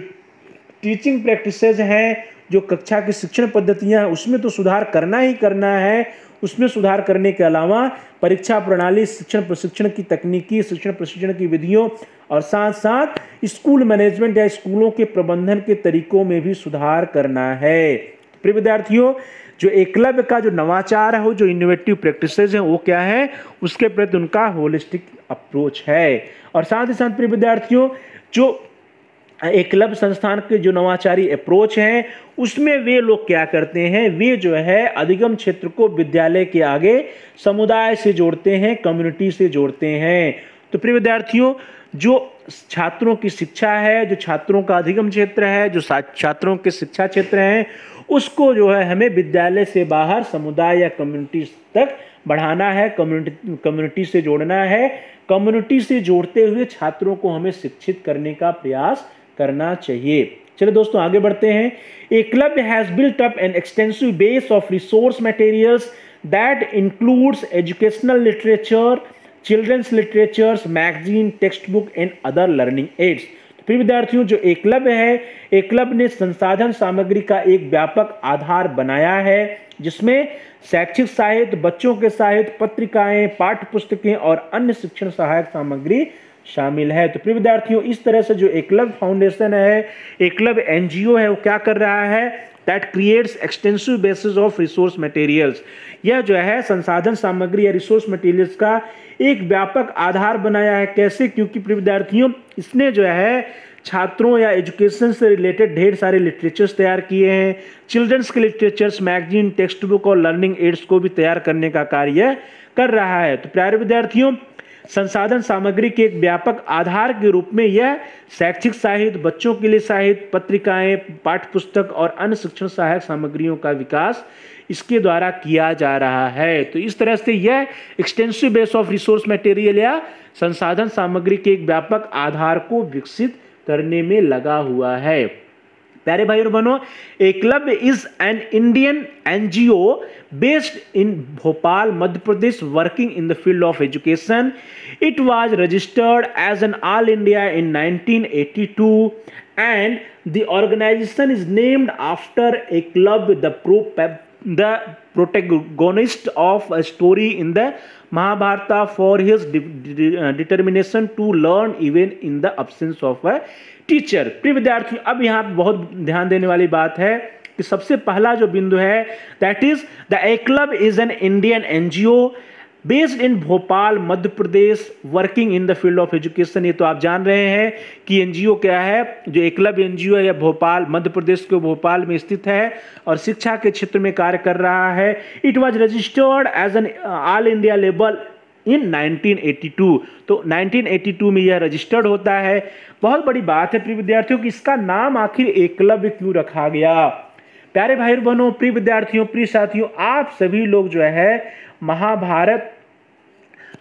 टीचिंग प्रैक्टिसेज हैं, जो कक्षा की शिक्षण पद्धतियां हैं, उसमें तो सुधार करना ही करना है। उसमें सुधार करने के अलावा परीक्षा प्रणाली, शिक्षण प्रशिक्षण की तकनीकी, शिक्षण प्रशिक्षण की विधियों और साथ साथ स्कूल मैनेजमेंट या स्कूलों के प्रबंधन के तरीकों में भी सुधार करना है। प्रिय विद्यार्थियों, जो एकलव्य का जो नवाचार है, वो जो इनोवेटिव प्रैक्टिसेज हैं, वो क्या है? उसके प्रति उनका होलिस्टिक अप्रोच है। और साथ ही साथ प्रिय विद्यार्थियों, जो एकलव्य संस्थान के जो नवाचारी अप्रोच हैं, उसमें वे लोग क्या करते हैं? वे जो है अधिगम क्षेत्र को विद्यालय के आगे समुदाय से जोड़ते हैं, कम्युनिटी से जोड़ते हैं। तो प्रिय विद्यार्थियों, जो छात्रों की शिक्षा है, जो छात्रों का अधिगम क्षेत्र है, जो छात्रों के शिक्षा क्षेत्र हैं, उसको जो है हमें विद्यालय से बाहर समुदाय या कम्युनिटी तक बढ़ाना है, कम्युनिटी से जोड़ना है। कम्युनिटी से जोड़ते हुए छात्रों को हमें शिक्षित करने का प्रयास करना चाहिए। चलिए दोस्तों, आगे बढ़ते हैं। Eklavya has built up an extensive base of resource materials that includes educational literature, childrens literatures, magazine, text book and other learning aids. प्रिय विद्यार्थियों, जो एकलव्य है, एकलव्य ने संसाधन सामग्री का एक व्यापक आधार बनाया है, जिसमें शैक्षिक साहित्य, बच्चों के साहित्य, पत्रिकाएं, पाठ्य पुस्तकें और अन्य शिक्षण सहायक सामग्री शामिल है। तो प्रिय विद्यार्थियों, इस तरह से जो एकलव्य फाउंडेशन है, एकलव्य एनजीओ है, वो क्या कर रहा है? That creates extensive basis of resource materials. यह जो है संसाधन सामग्री या रिसोर्स मटेरियल्स का एक व्यापक आधार बनाया है। कैसे? क्योंकि प्रिय विद्यार्थियों, इसने जो है छात्रों या एजुकेशन से रिलेटेड ढेर सारे लिटरेचर्स तैयार किए हैं। चिल्ड्रंस के लिटरेचर्स, मैगजीन, टेक्स्ट बुक और लर्निंग एड्स को भी तैयार करने का कार्य कर रहा है। तो प्यारे विद्यार्थियों, संसाधन सामग्री के एक व्यापक आधार के रूप में यह शैक्षिक साहित्य, बच्चों के लिए साहित्य, पत्रिकाएं, पाठ्य पुस्तक और अन्य शिक्षण सहायक सामग्रियों का विकास इसके द्वारा किया जा रहा है। तो इस तरह से यह extensive base of resource material या संसाधन सामग्री के एक व्यापक आधार को विकसित करने में लगा हुआ है। प्यारे भाई और बहनों, Eklavya is an Indian NGO based in Bhopal, Madhya Pradesh, working in the field of education. It was registered as an All India in 1982 and the organization is named after Eklavya, the protagonist of a story in the Mahabharata, for his determination to learn even in the absence of a teacher. प्रिय विद्यार्थियों, अब यहाँ बहुत ध्यान देने वाली बात है कि सबसे पहला जो बिंदु है that is the Eklavya is an Indian NGO based in Bhopal, Madhya Pradesh, working in the field of education. ये तो आप जान रहे हैं कि एनजीओ क्या है. जो एकलव्य एनजीओ है यह भोपाल, मध्य प्रदेश के भोपाल में स्थित है और शिक्षा के क्षेत्र में कार्य कर रहा है. It was registered as an all India level in 1982. तो 1982 में यह रजिस्टर्ड होता है. बहुत बड़ी बात है प्रिय विद्यार्थियों कि इसका नाम आखिर एकलव्य क्यों रखा गया. प्यारे भाई बहनों, प्रिय विद्यार्थियों, प्रिय साथियों, आप सभी लोग जो है महाभारत,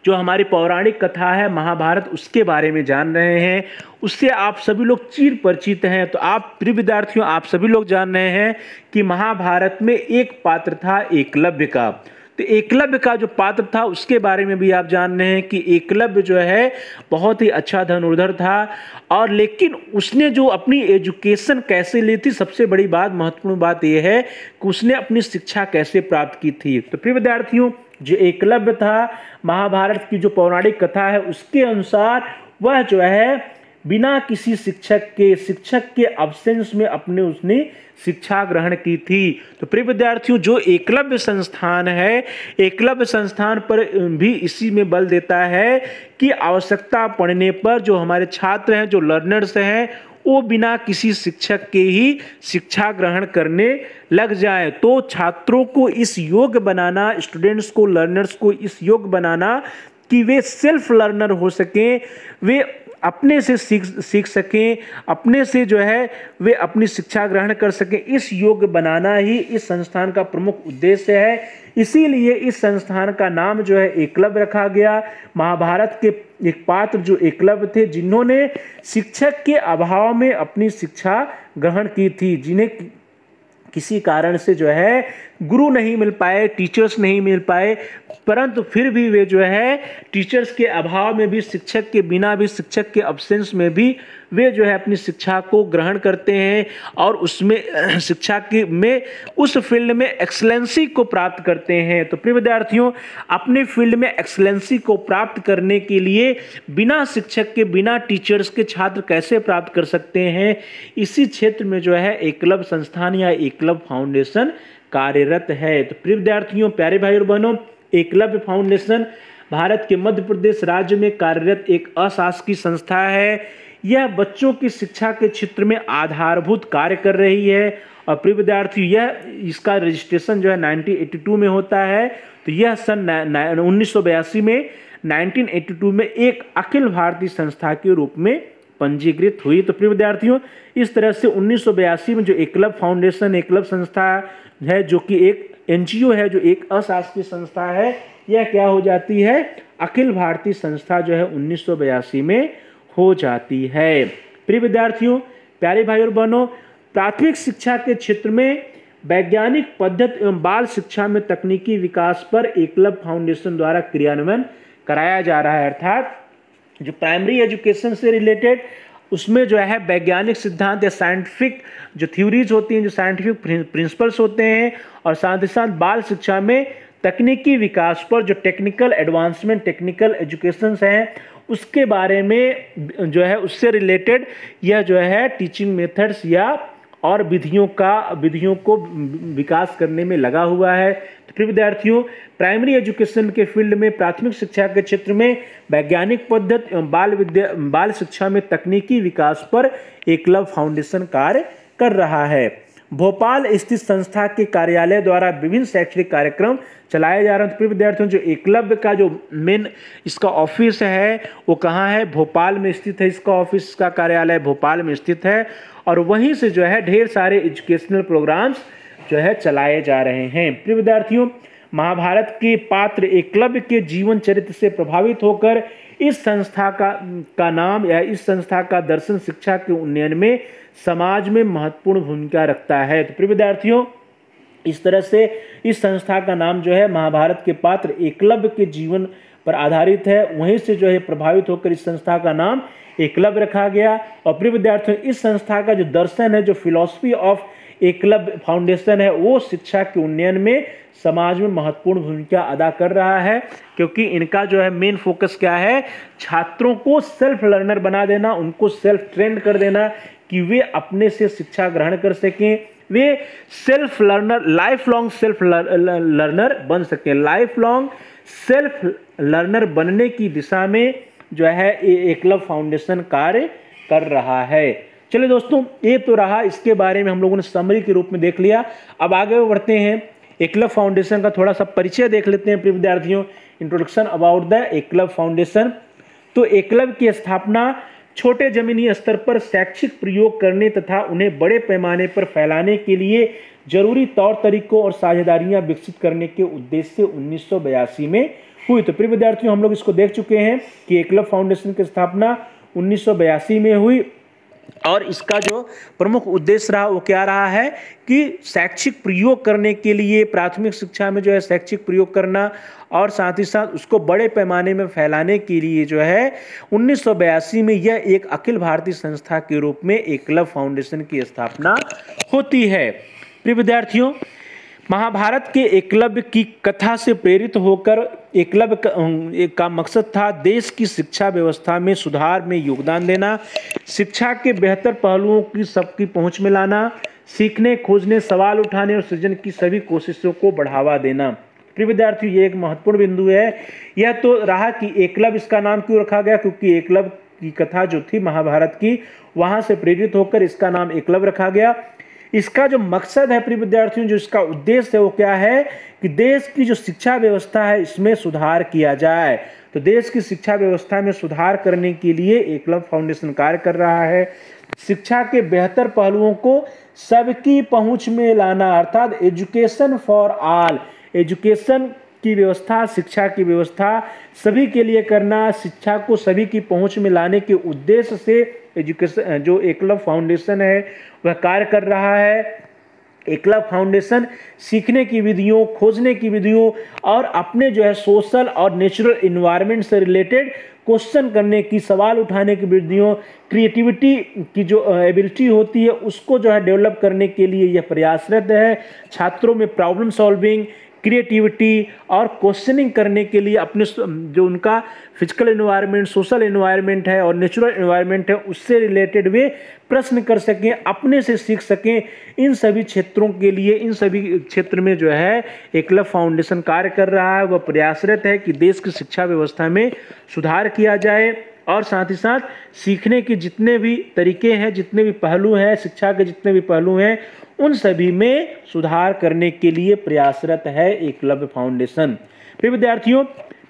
जो हमारी पौराणिक कथा है महाभारत, उसके बारे में जान रहे हैं. उससे आप सभी लोग चिर परिचित हैं. तो आप प्रिय विद्यार्थियों, आप सभी लोग जान रहे हैं कि महाभारत में एक पात्र था एकलव्य का. तो एकलव्य का जो पात्र था उसके बारे में भी आप जान रहे हैं कि एकलव्य जो है बहुत ही अच्छा धनुर्धर था. और लेकिन उसने जो अपनी एजुकेशन कैसे ली थी, सबसे बड़ी बात, महत्वपूर्ण बात यह है कि उसने अपनी शिक्षा कैसे प्राप्त की थी. तो प्रिय विद्यार्थियों, जो एकलव्य था, महाभारत की जो पौराणिक कथा है उसके अनुसार वह जो है बिना किसी शिक्षक के अब्सेंस में उसने शिक्षा ग्रहण की थी. तो प्रिय विद्यार्थियों, जो एकलव्य संस्थान है, एकलव्य संस्थान पर भी इसी में बल देता है कि आवश्यकता पड़ने पर जो हमारे छात्र हैं, जो लर्नर्स हैं, वो बिना किसी शिक्षक के ही शिक्षा ग्रहण करने लग जाए. तो छात्रों को इस योग्य बनाना, स्टूडेंट्स को, लर्नर्स को इस योग्य बनाना कि वे सेल्फ लर्नर हो सकें, वे अपने से सीख सकें, अपने से जो है वे अपनी शिक्षा ग्रहण कर सकें, इस योग्य बनाना ही इस संस्थान का प्रमुख उद्देश्य है. इसीलिए इस संस्थान का नाम जो है एकलव्य रखा गया. महाभारत के एक पात्र जो एकलव्य थे, जिन्होंने शिक्षक के अभाव में अपनी शिक्षा ग्रहण की थी, जिन्हें किसी कारण से जो है गुरु नहीं मिल पाए, टीचर्स नहीं मिल पाए, परंतु फिर भी वे जो है टीचर्स के अभाव में भी, शिक्षक के बिना भी, शिक्षक के अब्सेंस में भी वे जो है अपनी शिक्षा को ग्रहण करते हैं और उसमें शिक्षा की में उस फील्ड में एक्सलेंसी को प्राप्त करते हैं. तो प्रिय विद्यार्थियों, अपने फील्ड में एक्सलेंसी को प्राप्त करने के लिए बिना शिक्षक के, बिना टीचर्स के छात्र कैसे प्राप्त कर सकते हैं, इसी क्षेत्र में जो है एकलव्य संस्थान या एकलव्य फाउंडेशन कार्यरत है. तो प्रिय विद्यार्थियों, प्यारे भाई और बहनों, एकलव्य फाउंडेशन भारत के मध्य प्रदेश राज्य में कार्यरत एक अशासकीय संस्था है. यह बच्चों की शिक्षा के क्षेत्र में आधारभूत कार्य कर रही है. और प्रिय विद्यार्थियों, इसका रजिस्ट्रेशन जो है 1982 में होता है. तो यह सन 1982 में 1982 में एक अखिल भारतीय संस्था के रूप में पंजीकृत हुई. तो प्रिय विद्यार्थियों, इस तरह से 1982 में जो एकलव्य फाउंडेशन, एकलव्य संस्था है, जो कि एक एनजीओ है, जो एक अशासकीय संस्था है, यह क्या हो जाती है, अखिल भारतीय संस्था जो है 1982 में हो जाती है. प्रिय विद्यार्थियों, प्यारे भाई और बहनों, प्राथमिक शिक्षा के क्षेत्र में वैज्ञानिक पद्धति एवं बाल शिक्षा में तकनीकी विकास पर एकलव्य फाउंडेशन द्वारा क्रियान्वयन कराया जा रहा है. अर्थात जो प्राइमरी एजुकेशन से रिलेटेड, उसमें जो है वैज्ञानिक सिद्धांत या साइंटिफिक जो थ्योरीज होती हैं, जो साइंटिफिक प्रिंसिपल्स होते हैं, और साथ ही साथ बाल शिक्षा में तकनीकी विकास पर जो टेक्निकल एडवांसमेंट, टेक्निकल एजुकेशंस हैं, उसके बारे में जो है उससे रिलेटेड यह जो है टीचिंग मेथड्स या और विधियों को विकास करने में लगा हुआ है. तो प्रिय विद्यार्थियों, प्राइमरी एजुकेशन के फील्ड में, प्राथमिक शिक्षा के क्षेत्र में वैज्ञानिक पद्धति एवं बाल शिक्षा में तकनीकी विकास पर एकलव्य फाउंडेशन कार्य कर रहा है. भोपाल स्थित संस्था के कार्यालय द्वारा विभिन्न शैक्षणिक कार्यक्रम चलाए जा रहे हैं. तो प्रिय विद्यार्थियों, जो एकलव्य का जो मेन इसका ऑफिस है वो कहाँ है, भोपाल में स्थित है. इसका ऑफिस, का कार्यालय भोपाल में स्थित है. और वहीं से जो है ढेर सारे एजुकेशनल प्रोग्राम्स जो है चलाए जा रहे हैं। प्रिय विद्यार्थियों, महाभारत के पात्र एकलव्य के जीवन चरित्र से प्रभावित होकर इस संस्था का नाम या इस संस्था का दर्शन शिक्षा के उन्नयन में समाज में महत्वपूर्ण भूमिका रखता है। तो प्रिय विद्यार्थियों, इस तरह से इस संस्था का नाम जो है महाभारत के पात्र एकलव्य के जीवन पर आधारित है। वहीं से जो है प्रभावित होकर इस संस्था का नाम एकलव्य रखा गया। और प्रिय विद्यार्थियों, इस संस्था का जो दर्शन है, जो फिलॉसफी ऑफ एकलव्य फाउंडेशन है, वो शिक्षा के उन्नयन में समाज में महत्वपूर्ण भूमिका अदा कर रहा है, क्योंकि इनका जो है मेन फोकस क्या है, छात्रों को सेल्फ लर्नर बना देना, उनको सेल्फ ट्रेंड कर देना कि वे अपने से शिक्षा ग्रहण कर सकें, वे self learner, life long self learner बन सकें। लाइफ लॉन्ग सेल्फ लर्नर बनने की दिशा में जो है एकलव्य फाउंडेशन कार्य कर रहा है। चलिए दोस्तों, ये तो रहा, इसके बारे में हम लोगों ने समरी के रूप में देख लिया। अब आगे बढ़ते हैं, एकलव्य फाउंडेशन का थोड़ा सा परिचय देख लेते हैं। प्रिय विद्यार्थियों, introduction about the Eklavya foundation. तो एकलव्य की स्थापना छोटे जमीनी स्तर पर शैक्षिक प्रयोग करने तथा उन्हें बड़े पैमाने पर फैलाने के लिए जरूरी तौर तरीकों और साझेदारियां विकसित करने के उद्देश्य से 1982 में हुई। तो प्रिय विद्यार्थियों, हम लोग इसको देख चुके हैं कि एकलव्य फाउंडेशन की स्थापना 1982 में हुई और इसका जो प्रमुख उद्देश्य रहा वो क्या रहा है कि शैक्षिक प्रयोग करने के लिए, प्राथमिक शिक्षा में जो है शैक्षिक प्रयोग करना और साथ ही साथ उसको बड़े पैमाने में फैलाने के लिए जो है 1982 में यह एक अखिल भारतीय संस्था के रूप में एकलव्य फाउंडेशन की स्थापना होती है। प्रिय विद्यार्थियों, महाभारत के एकलव्य की कथा से प्रेरित होकर एकलव्य का मकसद था देश की शिक्षा व्यवस्था में सुधार में योगदान देना, शिक्षा के बेहतर पहलुओं की सबकी पहुंच में लाना, सीखने, खोजने, सवाल उठाने और सृजन की सभी कोशिशों को बढ़ावा देना। प्रिय विद्यार्थियों, ये एक महत्वपूर्ण बिंदु है। यह तो रहा कि एकलव्य इसका नाम क्यों रखा गया, क्योंकि एकलव्य की कथा जो थी महाभारत की, वहां से प्रेरित होकर इसका नाम एकलव्य रखा गया। इसका जो मकसद है प्रिय विद्यार्थियों, जो इसका उद्देश्य है वो क्या है कि देश की जो शिक्षा व्यवस्था है इसमें सुधार किया जाए। तो देश की शिक्षा व्यवस्था में सुधार करने के लिए एकलव्य फाउंडेशन कार्य कर रहा है। शिक्षा के बेहतर पहलुओं को सबकी पहुंच में लाना, अर्थात एजुकेशन फॉर ऑल, एजुकेशन की व्यवस्था, शिक्षा की व्यवस्था सभी के लिए करना, शिक्षा को सभी की पहुंच में लाने के उद्देश्य से एजुकेशन जो एकलव्य फाउंडेशन है वह कार्य कर रहा है। एकलव्य फाउंडेशन सीखने की विधियों, खोजने की विधियों और अपने जो है सोशल और नेचुरल इन्वायरमेंट से रिलेटेड क्वेश्चन करने की, सवाल उठाने की विधियों, क्रिएटिविटी की जो एबिलिटी होती है उसको जो है डेवलप करने के लिए यह प्रयासरत है। छात्रों में प्रॉब्लम सॉल्विंग, क्रिएटिविटी और क्वेश्चनिंग करने के लिए अपने जो उनका फिजिकल एनवायरनमेंट, सोशल एनवायरनमेंट है और नेचुरल एनवायरनमेंट है उससे रिलेटेड वे प्रश्न कर सकें, अपने से सीख सकें। इन सभी क्षेत्रों के लिए, इन सभी क्षेत्र में जो है एकलव्य फाउंडेशन कार्य कर रहा है। वह प्रयासरत है कि देश की शिक्षा व्यवस्था में सुधार किया जाए और साथ ही साथ सीखने के जितने भी तरीके हैं, जितने भी पहलू हैं, शिक्षा के जितने भी पहलू हैं, उन सभी में सुधार करने के लिए प्रयासरत है एकलव्य फाउंडेशन। प्रिय विद्यार्थियों,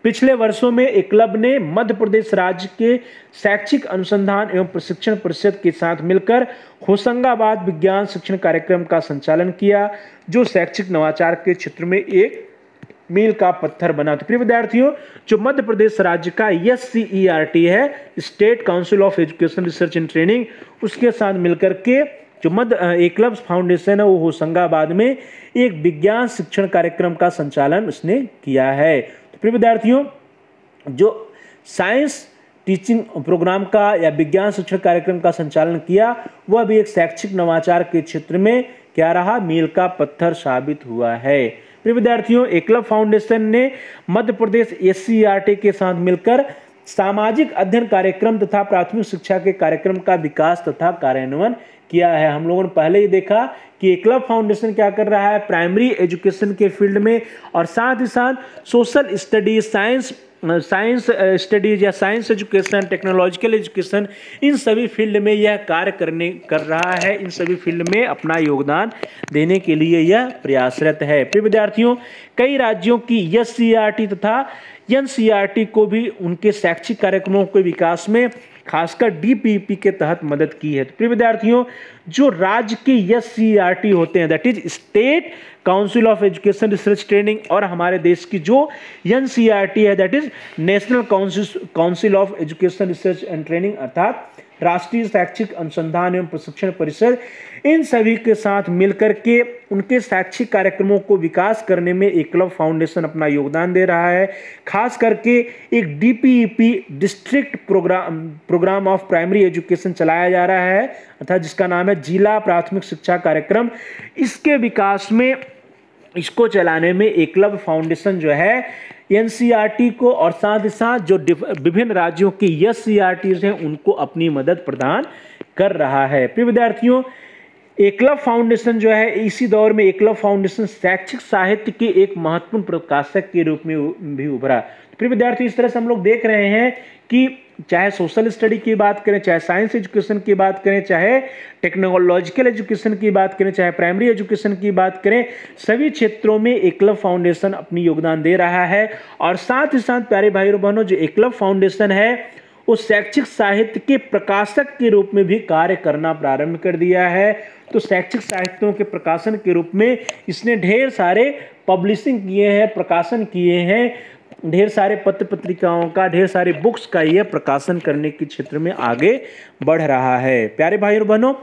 पिछले वर्षों में एकलव्य ने मध्य प्रदेश राज्य के शैक्षिक अनुसंधान एवं प्रशिक्षण परिषद के साथ मिलकर होशंगाबाद विज्ञान शिक्षण कार्यक्रम का संचालन किया, जो शैक्षिक नवाचार के क्षेत्र में एक मील का पत्थर बना। तो प्रिय विद्यार्थियों, जो मध्य प्रदेश राज्य का SCERT है, state council of education research and training, उसके साथ मिलकर के जो एकलव्य फाउंडेशन है वो होशंगाबाद में एक विज्ञान शिक्षण कार्यक्रम का संचालन उसने किया है। तो प्रिय विद्यार्थियों, जो साइंस टीचिंग प्रोग्राम का या विज्ञान शिक्षण कार्यक्रम का संचालन किया वह भी एक शैक्षिक नवाचार के क्षेत्र में क्या रहा, मील का पत्थर साबित हुआ है। प्रिय विद्यार्थियों, एकलव्य फाउंडेशन ने मध्य प्रदेश SCERT के साथ मिलकर सामाजिक अध्ययन कार्यक्रम तथा प्राथमिक शिक्षा के कार्यक्रम का विकास तथा कार्यान्वयन किया है। हम लोगों ने पहले ही देखा कि एकलव्य फाउंडेशन क्या कर रहा है, प्राइमरी एजुकेशन के फील्ड में और साथ ही साथ सोशल स्टडीज, साइंस स्टडीज या साइंस एजुकेशन, टेक्नोलॉजिकल एजुकेशन, इन सभी फील्ड में यह कार्य कर रहा है। इन सभी फील्ड में अपना योगदान देने के लिए यह प्रयासरत है। प्रिय विद्यार्थियों, कई राज्यों की SCERT तथा NCERT को भी उनके शैक्षिक कार्यक्रमों के विकास में खासकर डीपीईपी के तहत मदद की है। तो प्रिय विद्यार्थियों, जो राज्य के एससीईआरटी होते हैं, that is state council of education research training, और हमारे देश की जो एनसीईआरटी है, that is national council of education research and training, अर्थात राष्ट्रीय शैक्षिक अनुसंधान एवं प्रशिक्षण परिषद, इन सभी के साथ मिलकर के उनके शैक्षिक कार्यक्रमों को विकास करने में एकलव्य फाउंडेशन अपना योगदान दे रहा है। खास करके एक DPEP district programme of primary education चलाया जा रहा है, अर्थात जिसका नाम है जिला प्राथमिक शिक्षा कार्यक्रम। इसके विकास में, इसको चलाने में एकलव्य फाउंडेशन जो है एनसीईआरटी को और साथ ही साथ जो विभिन्न राज्यों की एससीईआरटीज हैं उनको अपनी मदद प्रदान कर रहा है। प्रिय विद्यार्थियों, एकलव्य फाउंडेशन जो है, इसी दौर में एकलव्य फाउंडेशन शैक्षिक साहित्य के एक महत्वपूर्ण प्रकाशक के रूप में भी उभरा। प्रिय विद्यार्थी, इस तरह से हम लोग देख रहे हैं कि चाहे सोशल स्टडी की बात करें, चाहे साइंस एजुकेशन की बात करें, चाहे टेक्नोलॉजिकल एजुकेशन की बात करें, चाहे प्राइमरी एजुकेशन की बात करें, सभी क्षेत्रों में एकलव्य फाउंडेशन अपनी योगदान दे रहा है। और साथ ही साथ प्यारे भाई और बहनों, जो एकलव्य फाउंडेशन है उस शैक्षिक साहित्य के प्रकाशक के रूप में भी कार्य करना प्रारंभ कर दिया है। तो शैक्षिक साहित्यों के प्रकाशन के रूप में इसने ढेर सारे पब्लिशिंग किए हैं, प्रकाशन किए हैं, ढेर सारे पत्र पत्रिकाओं का, ढेर सारे बुक्स का यह प्रकाशन करने के क्षेत्र में आगे बढ़ रहा है। प्यारे भाई और बहनों,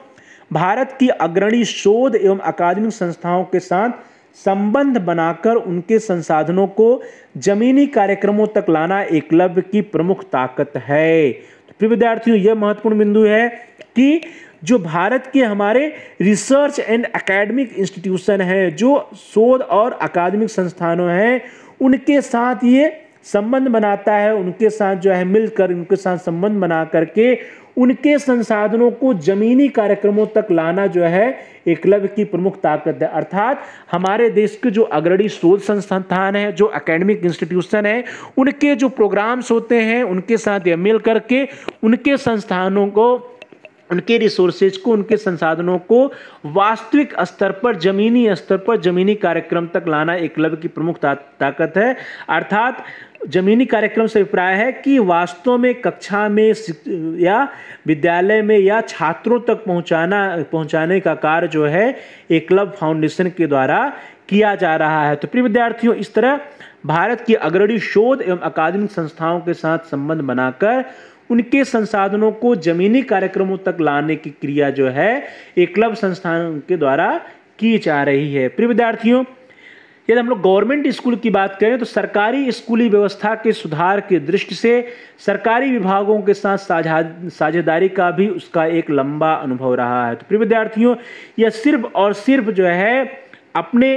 भारत की अग्रणी शोध एवं अकादमिक संस्थाओं के साथ संबंध बनाकर उनके संसाधनों को जमीनी कार्यक्रमों तक लाना एकलव्य की प्रमुख ताकत है। तो प्रिय विद्यार्थियों, यह महत्वपूर्ण बिंदु है कि जो भारत के हमारे रिसर्च एंड एकेडमिक इंस्टीट्यूशन है, जो शोध और अकादमिक संस्थानों हैं, उनके साथ ये संबंध बनाता है, उनके साथ जो है मिलकर, उनके साथ संबंध बना करके उनके संसाधनों को जमीनी कार्यक्रमों तक लाना जो है एकलव्य की प्रमुख ताकत है। अर्थात हमारे देश के जो अग्रणी शोध संस्थान है, जो एकेडमिक इंस्टीट्यूशन है, उनके जो प्रोग्राम्स होते हैं, उनके साथ यह मिल करके उनके संस्थानों को, उनके रिसोर्सेज को, उनके संसाधनों को वास्तविक स्तर पर, जमीनी स्तर पर, जमीनी कार्यक्रम तक लाना एकलव्य की प्रमुख ताकत है। अर्थात जमीनी कार्यक्रम से अभिप्राय है कि वास्तव में कक्षा में या विद्यालय में या छात्रों तक पहुंचाने का कार्य जो है एकलव्य फाउंडेशन के द्वारा किया जा रहा है। तो प्रिय विद्यार्थियों, इस तरह भारत की अग्रणी शोध एवं अकादमिक संस्थाओं के साथ संबंध बनाकर उनके संसाधनों को जमीनी कार्यक्रमों तक लाने की क्रिया जो है एकलव्य संस्थान के द्वारा की जा रही है। प्रिय विद्यार्थियों, यदि हम लोग गवर्नमेंट स्कूल की बात करें तो सरकारी स्कूली व्यवस्था के सुधार की दृष्टि से सरकारी विभागों के साथ साझेदारी का भी उसका एक लंबा अनुभव रहा है। तो प्रिय विद्यार्थियों, यह सिर्फ और सिर्फ जो है अपने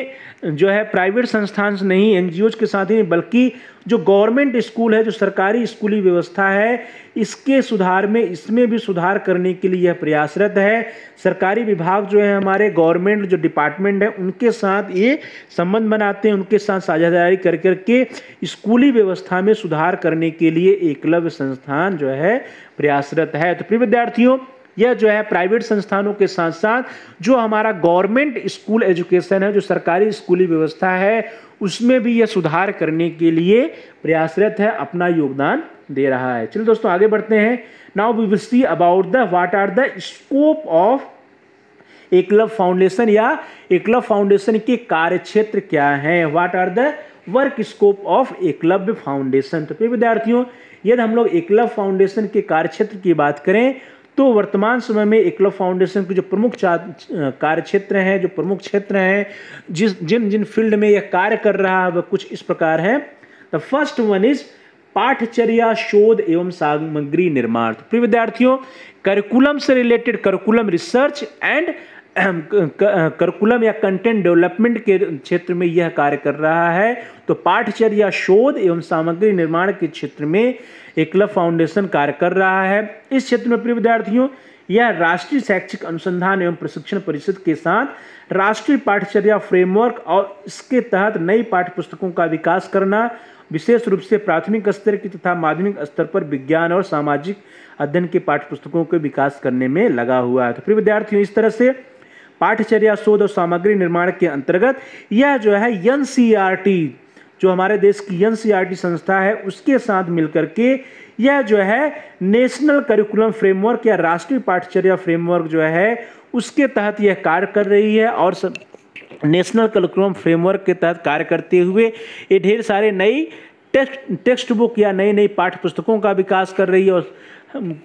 जो है प्राइवेट संस्थान से नहीं, एनजीओज के साथ ही, बल्कि जो गवर्नमेंट स्कूल है, जो सरकारी स्कूली व्यवस्था है, इसके सुधार में, इसमें भी सुधार करने के लिए यह प्रयासरत है। सरकारी विभाग जो है, हमारे गवर्नमेंट जो डिपार्टमेंट है, उनके साथ ये संबंध बनाते हैं, उनके साथ साझेदारी कर करके स्कूली व्यवस्था में सुधार करने के लिए एकलव्य संस्थान जो है प्रयासरत है। तो प्रिय विद्यार्थियों, यह जो है प्राइवेट संस्थानों के साथ साथ जो हमारा गवर्नमेंट स्कूल एजुकेशन है, जो सरकारी स्कूली व्यवस्था है, उसमें भी यह सुधार करने के लिए प्रयासरत है, अपना योगदान दे रहा है। चलिए दोस्तों, आगे बढ़ते हैं। Now we will see about the what are the scope of Eklavya foundation, या एकलव्य फाउंडेशन के कार्यक्षेत्र क्या हैं। What are the work scope of Eklavya foundation. तो प्रिय विद्यार्थियों, यदि हम लोग एकलव्य फाउंडेशन के कार्यक्षेत्र की बात करें तो वर्तमान समय में एकलव्य फाउंडेशन के जो प्रमुख कार्यक्षेत्र हैं, जो प्रमुख क्षेत्र हैं, जिन जिन फील्ड में यह कार्य कर रहा है, वह कुछ इस प्रकार है। द फर्स्ट वन इज पाठचर्या शोध एवं सामग्री निर्माण। तो प्रिय विद्यार्थियों, करिकुलम से related, curriculum research and curriculum या कंटेंट डेवलपमेंट के क्षेत्र में यह कार्य कर रहा है। तो पाठचर्या शोध एवं सामग्री निर्माण के क्षेत्र में एकलव्य फाउंडेशन कार्य कर रहा है। इस क्षेत्र में प्रिय विद्यार्थियों, यह राष्ट्रीय शैक्षिक अनुसंधान एवं प्रशिक्षण परिषद के साथ राष्ट्रीय पाठचर्या फ्रेमवर्क और इसके तहत नई पाठ्यपुस्तकों का विकास करना, विशेष रूप से प्राथमिक स्तर की तथा माध्यमिक स्तर पर विज्ञान और सामाजिक अध्ययन के पाठ्यपुस्तकों के विकास करने में लगा हुआ है। तो प्रिय विद्यार्थियों, इस तरह से पाठचर्या शोध और सामग्री निर्माण के अंतर्गत यह जो है एनसीईआरटी, जो हमारे देश की एनसीईआरटी संस्था है, उसके साथ मिलकर के यह जो है नेशनल करिकुलम फ्रेमवर्क या राष्ट्रीय पाठ्यचर्या फ्रेमवर्क जो है उसके तहत यह कार्य कर रही है। और नेशनल करिकुलम फ्रेमवर्क के तहत कार्य करते हुए ये ढेर सारे नई टेक्स्ट बुक या नई नई पाठ्य पुस्तकों का विकास कर रही है और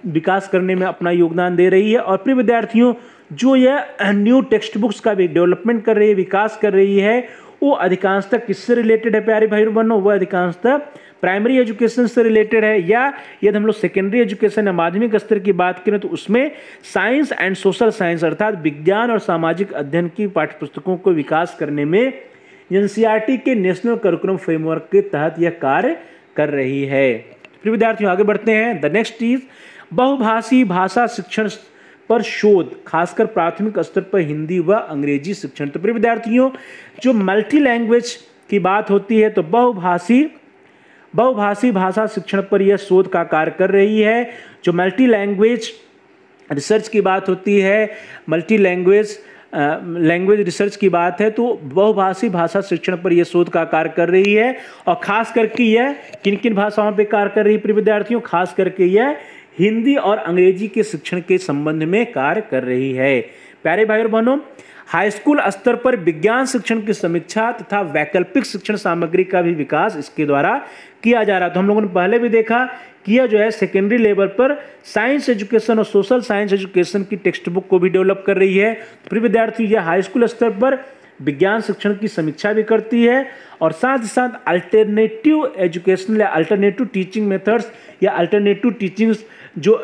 विकास करने में अपना योगदान दे रही है। और प्रिय विद्यार्थियों, जो यह न्यू टेक्स्ट बुक्स का भी डेवलपमेंट कर रही है, विकास कर रही है, वो अधिकांशतः किससे रिलेटेड है प्यारे भाई बहनों? वो अधिकांशतः प्राइमरी एजुकेशन से रिलेटेड है। या यदि हम लोग सेकेंडरी एजुकेशन या माध्यमिक स्तर की बात करें तो उसमें साइंस एंड सोशल साइंस अर्थात विज्ञान और सामाजिक अध्ययन की पाठ्यपुस्तकों को विकास करने में एनसीईआरटी के नेशनल करिकुलम फ्रेमवर्क के तहत यह कार्य कर रही है। फिर विद्यार्थियों आगे बढ़ते हैं। द नेक्स्ट इज बहुभाषी भाषा शिक्षण पर शोध, खासकर प्राथमिक स्तर पर हिंदी व अंग्रेजी शिक्षण। तो प्रिय विद्यार्थियों, जो मल्टी लैंग्वेज की बात होती है तो बहुभाषी भाषा शिक्षण पर यह शोध का कार्य कर रही है। जो मल्टी लैंग्वेज रिसर्च की बात होती है, मल्टी लैंग्वेज रिसर्च की बात है, तो बहुभाषी भाषा शिक्षण पर यह शोध का कार्य कर रही है। और खास करके यह किन किन भाषाओं पर कार्य कर रही है प्रिय विद्यार्थियों? खास करके यह हिंदी और अंग्रेजी के शिक्षण के संबंध में कार्य कर रही है। प्यारे भाई और बहनों, हाई स्कूल स्तर पर विज्ञान शिक्षण की समीक्षा तथा वैकल्पिक शिक्षण सामग्री का भी विकास इसके द्वारा किया जा रहा है। तो हम लोगों ने पहले भी देखा कि यह जो है सेकेंडरी लेवल पर साइंस एजुकेशन और सोशल साइंस एजुकेशन की टेक्स्ट बुक को भी डेवलप कर रही है। प्रिय विद्यार्थी, यह हाई स्कूल स्तर पर विज्ञान शिक्षण की समीक्षा भी करती है और साथ ही साथ अल्टरनेटिव एजुकेशनल या अल्टरनेटिव टीचिंग मेथड्स या अल्टरनेटिव टीचिंग्स जो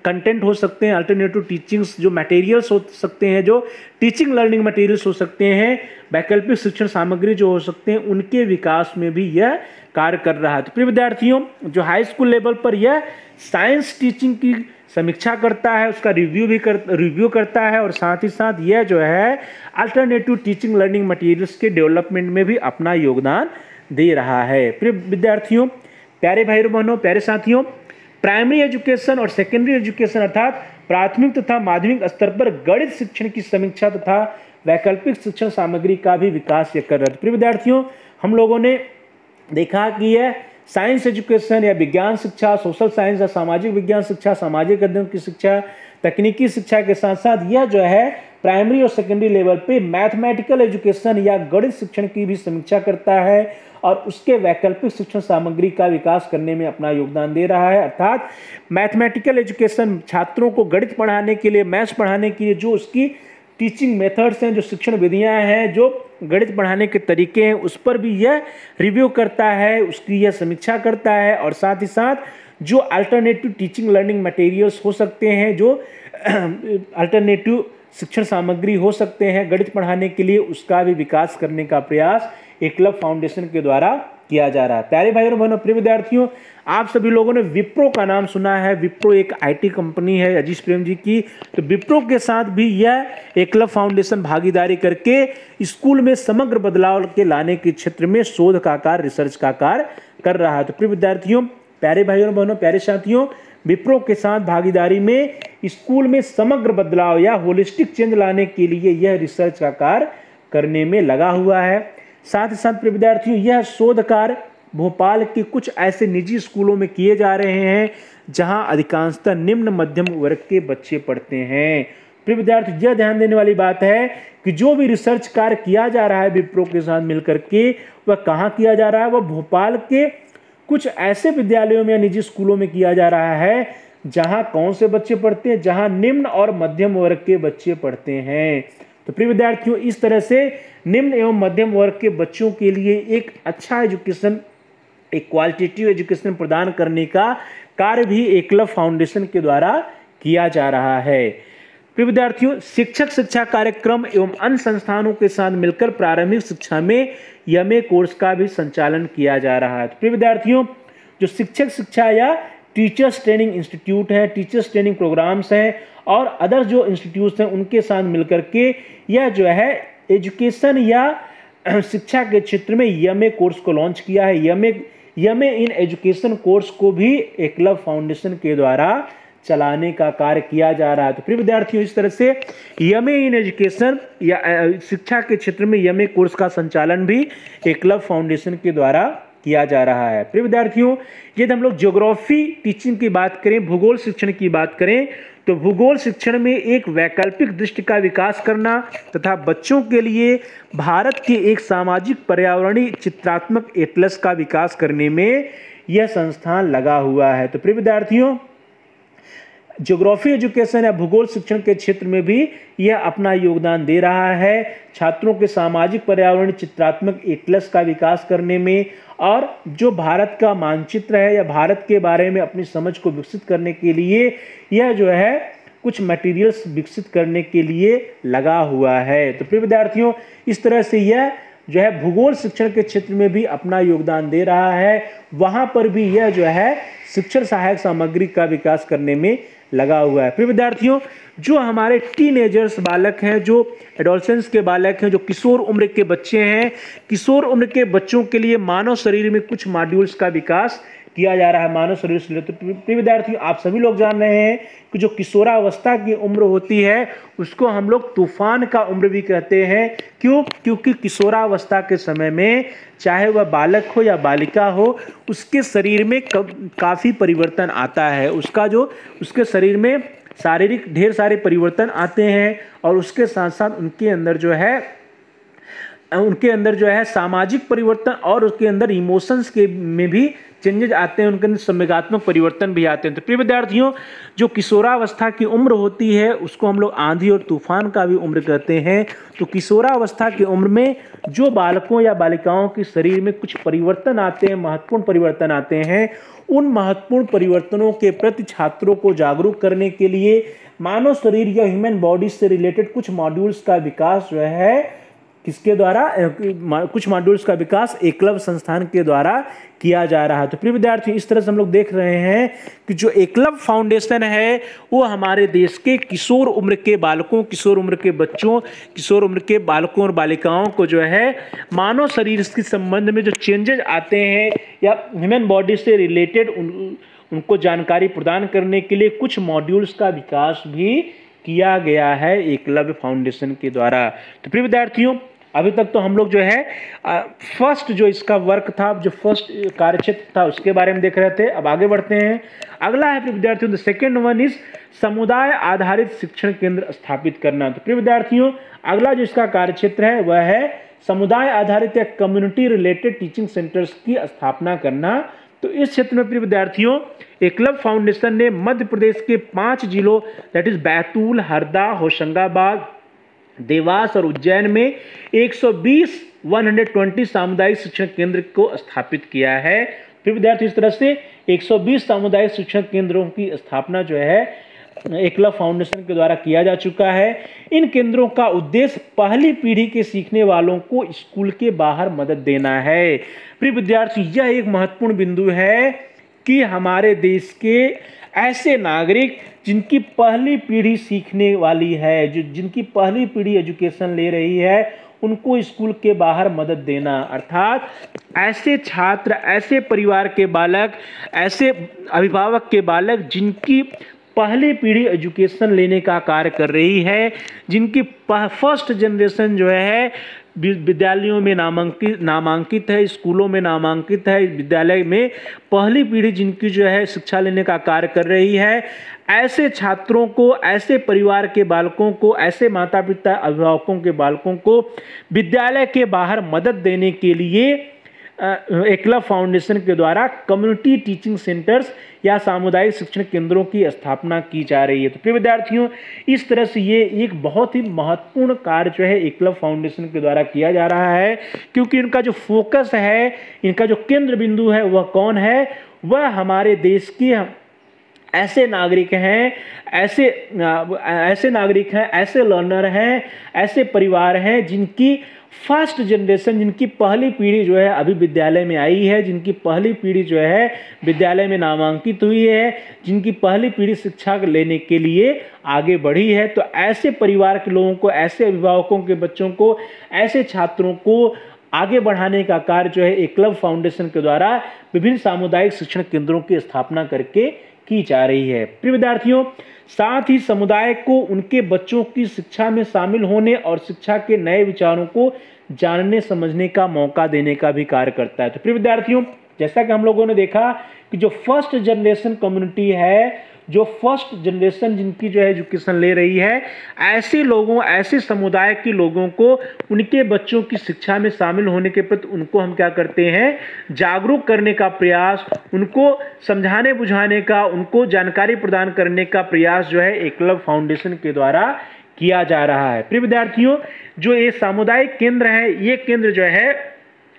कंटेंट हो सकते हैं, अल्टरनेटिव टीचिंग्स जो मटेरियल्स हो सकते हैं, जो टीचिंग लर्निंग मटेरियल्स हो सकते हैं, वैकल्पिक शिक्षण सामग्री जो हो सकते हैं, उनके विकास में भी यह कार्य कर रहा है। तो प्रिय विद्यार्थियों, जो हाई स्कूल लेवल पर यह साइंस टीचिंग की समीक्षा करता है, उसका रिव्यू करता है और साथ ही साथ यह जो है अल्टरनेटिव टीचिंग लर्निंग मटेरियल्स के डेवलपमेंट में भी अपना योगदान दे रहा है। प्रिय विद्यार्थियों, प्यारे भाई बहनों, प्यारे साथियों, प्राइमरी एजुकेशन और सेकेंडरी एजुकेशन अर्थात प्राथमिक तथा माध्यमिक स्तर पर गणित शिक्षण की समीक्षा तथा वैकल्पिक शिक्षण सामग्री का भी विकास यह कर रहा है। प्रिय विद्यार्थियों, हम लोगों ने देखा कि यह साइंस एजुकेशन या विज्ञान शिक्षा, सोशल साइंस या सामाजिक विज्ञान शिक्षा, सामाजिक अध्ययन की शिक्षा, तकनीकी शिक्षा के साथ साथ यह जो है प्राइमरी और सेकेंडरी लेवल पे मैथमेटिकल एजुकेशन या गणित शिक्षण की भी समीक्षा करता है और उसके वैकल्पिक शिक्षण सामग्री का विकास करने में अपना योगदान दे रहा है। अर्थात मैथमेटिकल एजुकेशन छात्रों को गणित पढ़ाने के लिए, मैथ्स पढ़ाने के लिए जो उसकी टीचिंग मेथड्स हैं, जो शिक्षण विधियां हैं, जो गणित पढ़ाने के तरीके हैं, उस पर भी यह रिव्यू करता है, उसकी यह समीक्षा करता है और साथ ही साथ जो अल्टरनेटिव टीचिंग लर्निंग मटेरियल्स हो सकते हैं, जो अल्टरनेटिव शिक्षण सामग्री हो सकते हैं गणित पढ़ाने के लिए, उसका भी विकास करने का प्रयास एकलव्य फाउंडेशन के द्वारा किया जा रहा है। प्यारे भाई और बहनों, प्रिय विद्यार्थियों, आप सभी लोगों ने विप्रो का नाम सुना है। विप्रो एक आईटी कंपनी है अजीज प्रेम जी की। तो विप्रो के साथ भी यह एकलव्य फाउंडेशन भागीदारी करके स्कूल में समग्र बदलाव के लाने के क्षेत्र में शोध का कार्य, रिसर्च का कार्य कर रहा है। तो प्रिय विद्यार्थियों, प्यारे भाई और बहनों, प्यारे साथियों, विप्रो के साथ भागीदारी में स्कूल में समग्र बदलाव या होलिस्टिक चेंज लाने के लिए यह रिसर्च का कार्य करने में लगा हुआ है। साथ ही साथ प्रिय विद्यार्थियों, यह शोध कार्य भोपाल के कुछ ऐसे निजी स्कूलों में किए जा रहे हैं जहां अधिकांशतः निम्न मध्यम वर्ग के बच्चे पढ़ते हैं। प्रिय विद्यार्थियों, यह ध्यान देने वाली बात है कि जो भी रिसर्च कार्य किया जा रहा है विप्रो के साथ मिलकर के, वह कहाँ किया जा रहा है? वह भोपाल के कुछ ऐसे विद्यालयों में या निजी स्कूलों में किया जा रहा है जहां कौन से बच्चे पढ़ते हैं? जहां निम्न और मध्यम वर्ग के बच्चे पढ़ते हैं। तो प्रिय विद्यार्थियों, इस तरह से निम्न एवं मध्यम वर्ग के बच्चों के लिए एक अच्छा एजुकेशन, एक क्वालिटेटिव एजुकेशन प्रदान करने का कार्य भी एकलव्य फाउंडेशन के द्वारा किया जा रहा है। प्रिय विद्यार्थियों, शिक्षक शिक्षा कार्यक्रम एवं अन्य संस्थानों के साथ मिलकर प्रारंभिक शिक्षा में एमए कोर्स का भी संचालन किया जा रहा है। प्रिय विद्यार्थियों, जो शिक्षक शिक्षा या टीचर्स ट्रेनिंग इंस्टीट्यूट है, टीचर्स ट्रेनिंग प्रोग्राम्स हैं और अदर जो इंस्टीट्यूट्स हैं उनके साथ मिलकर के यह जो है एजुकेशन या शिक्षा के क्षेत्र में एमए कोर्स को लॉन्च किया है। एमए इन एजुकेशन कोर्स को भी एकलव्य फाउंडेशन के द्वारा चलाने का कार्य किया जा रहा है। तो प्रिय विद्यार्थियों, इस तरह से एमए इन एजुकेशन या शिक्षा के क्षेत्र में एमए कोर्स का संचालन भी एकलव्य फाउंडेशन के द्वारा किया जा रहा है। प्रिय विद्यार्थियों, यदि हम लोग ज्योग्राफी टीचिंग की बात करें, भूगोल शिक्षण की बात करें, तो भूगोल शिक्षण में एक वैकल्पिक दृष्टि का विकास करना तथा बच्चों के लिए भारत के एक सामाजिक पर्यावरणीय चित्रात्मक एटलस का विकास करने में यह संस्थान लगा हुआ है। तो प्रिय विद्यार्थियों, ज्योग्राफी एजुकेशन या भूगोल शिक्षण के क्षेत्र में भी यह अपना योगदान दे रहा है, छात्रों के सामाजिक पर्यावरण चित्रात्मक एटलस का विकास करने में, और जो भारत का मानचित्र है या भारत के बारे में अपनी समझ को विकसित करने के लिए यह जो है कुछ मटेरियल्स विकसित करने के लिए लगा हुआ है। तो प्रिय विद्यार्थियों, इस तरह से यह जो है भूगोल शिक्षण के क्षेत्र में भी अपना योगदान दे रहा है, वहाँ पर भी यह जो है शिक्षण सहायक सामग्री का विकास करने में लगा हुआ है। प्रिय विद्यार्थियों, जो हमारे टीनेजर्स बालक हैं, जो एडोलसेंस के बालक हैं, जो किशोर उम्र के बच्चे हैं, किशोर उम्र के बच्चों के लिए मानव शरीर में कुछ मॉड्यूल्स का विकास किया जा रहा है। मानव शरीर से तो प्रिय विद्यार्थियों, आप सभी लोग जान रहे हैं कि जो किशोरावस्था की उम्र होती है उसको हम लोग तूफान का उम्र भी कहते हैं। क्यों? क्योंकि किशोरावस्था के समय में चाहे वह बालक हो या बालिका हो, उसके शरीर में काफ़ी परिवर्तन आता है। उसके शरीर में शारीरिक ढेर सारे परिवर्तन आते हैं, और उसके साथ साथ उनके अंदर जो है सामाजिक परिवर्तन, और उसके अंदर इमोशंस के में भी चेंजेस आते हैं, उनके अंदर संवेगात्मक परिवर्तन भी आते हैं। तो प्रिय विद्यार्थियों, जो किशोरावस्था की उम्र होती है उसको हम लोग आंधी और तूफान का भी उम्र कहते हैं। तो किशोरावस्था की उम्र में जो बालकों या बालिकाओं के शरीर में कुछ परिवर्तन आते हैं, महत्वपूर्ण परिवर्तन आते हैं, उन महत्वपूर्ण परिवर्तनों के प्रति छात्रों को जागरूक करने के लिए मानव शरीर या ह्यूमन बॉडी से रिलेटेड कुछ मॉड्यूल्स का विकास जो है किसके द्वारा, कुछ मॉड्यूल्स का विकास एकलव्य संस्थान के द्वारा किया जा रहा है। तो प्रिय विद्यार्थियों, इस तरह से हम लोग देख रहे हैं कि जो एकलव्य फाउंडेशन है वो हमारे देश के किशोर उम्र के बालकों, किशोर उम्र के बच्चों, किशोर उम्र के बालकों और बालिकाओं को जो है मानव शरीर के संबंध में जो चेंजेस आते हैं या ह्यूमन बॉडी से रिलेटेड उनको जानकारी प्रदान करने के लिए कुछ मॉड्यूल्स का विकास भी किया गया है एकलव्य फाउंडेशन के द्वारा। तो प्रिय विद्यार्थियों, अभी तक तो हम लोग जो है फर्स्ट जो इसका वर्क था, जो फर्स्ट कार्यक्षेत्र था उसके बारे में देख रहे थे। अब आगे बढ़ते हैं। अगला है प्रिय विद्यार्थियों, द सेकेंड वन इज समुदाय आधारित शिक्षण केंद्र स्थापित करना। तो प्रिय विद्यार्थियों, अगला जो इसका कार्यक्षेत्र है वह है समुदाय आधारित या कम्युनिटी रिलेटेड टीचिंग सेंटर्स की स्थापना करना। तो इस क्षेत्र में प्रिय विद्यार्थियों, एकलव्य फाउंडेशन ने मध्य प्रदेश के 5 जिलों दैट इज बैतूल, हरदा, होशंगाबाद, देवास और उज्जैन में 120 सामुदायिक शिक्षण केंद्र को स्थापित किया है। फिर विद्यार्थी, इस तरह से 120 सामुदायिक शिक्षण केंद्रों की स्थापना जो है एकलव्य फाउंडेशन के द्वारा किया जा चुका है। इन केंद्रों का उद्देश्य पहली पीढ़ी के सीखने वालों को स्कूल के बाहर मदद देना है। प्रिय विद्यार्थी, यह एक महत्वपूर्ण बिंदु है कि हमारे देश के ऐसे नागरिक जिनकी पहली पीढ़ी सीखने वाली है, जिनकी पहली पीढ़ी एजुकेशन ले रही है, उनको स्कूल के बाहर मदद देना, अर्थात ऐसे छात्र, ऐसे परिवार के बालक, ऐसे अभिभावक के बालक जिनकी पहली पीढ़ी एजुकेशन लेने का कार्य कर रही है, जिनकी फर्स्ट जनरेशन जो है विद्यालयों में नामांकित है, स्कूलों में नामांकित है, विद्यालय में पहली पीढ़ी जिनकी जो है शिक्षा लेने का कार्य कर रही है, ऐसे छात्रों को, ऐसे परिवार के बालकों को, ऐसे माता पिता अभिभावकों के बालकों को विद्यालय के बाहर मदद देने के लिए एकलव्य फाउंडेशन के द्वारा कम्युनिटी टीचिंग सेंटर्स या सामुदायिक शिक्षण केंद्रों की स्थापना की जा रही है। तो प्रिय विद्यार्थियों, इस तरह से ये एक बहुत ही महत्वपूर्ण कार्य जो है एकलव्य फाउंडेशन के द्वारा किया जा रहा है, क्योंकि इनका जो फोकस है, इनका जो केंद्र बिंदु है वह कौन है? वह हमारे देश की ऐसे नागरिक हैं, ऐसे नागरिक हैं, ऐसे लर्नर हैं, ऐसे परिवार हैं जिनकी फर्स्ट जनरेशन, जिनकी पहली पीढ़ी जो है अभी विद्यालय में आई है, जिनकी पहली पीढ़ी जो है विद्यालय में नामांकित हुई है, जिनकी पहली पीढ़ी शिक्षा लेने के लिए आगे बढ़ी है। तो ऐसे परिवार के लोगों को, ऐसे अभिभावकों के बच्चों को, ऐसे छात्रों को आगे बढ़ाने का कार्य जो है एकलव्य फाउंडेशन के द्वारा विभिन्न सामुदायिक शिक्षण केंद्रों की स्थापना करके की जा रही है। प्रिय विद्यार्थियों, साथ ही समुदाय को उनके बच्चों की शिक्षा में शामिल होने और शिक्षा के नए विचारों को जानने समझने का मौका देने का भी कार्य करता है। तो प्रिय विद्यार्थियों, जैसा कि हम लोगों ने देखा कि जो फर्स्ट जनरेशन कम्युनिटी है, जो फर्स्ट जनरेशन जिनकी जो है एजुकेशन ले रही है, ऐसे लोगों, ऐसे समुदाय के लोगों को उनके बच्चों की शिक्षा में शामिल होने के प्रति उनको हम क्या करते हैं, जागरूक करने का प्रयास, उनको समझाने बुझाने का, उनको जानकारी प्रदान करने का प्रयास जो है एकलव्य फाउंडेशन के द्वारा किया जा रहा है। प्रिय विद्यार्थियों, जो ये सामुदायिक केंद्र है, ये केंद्र जो है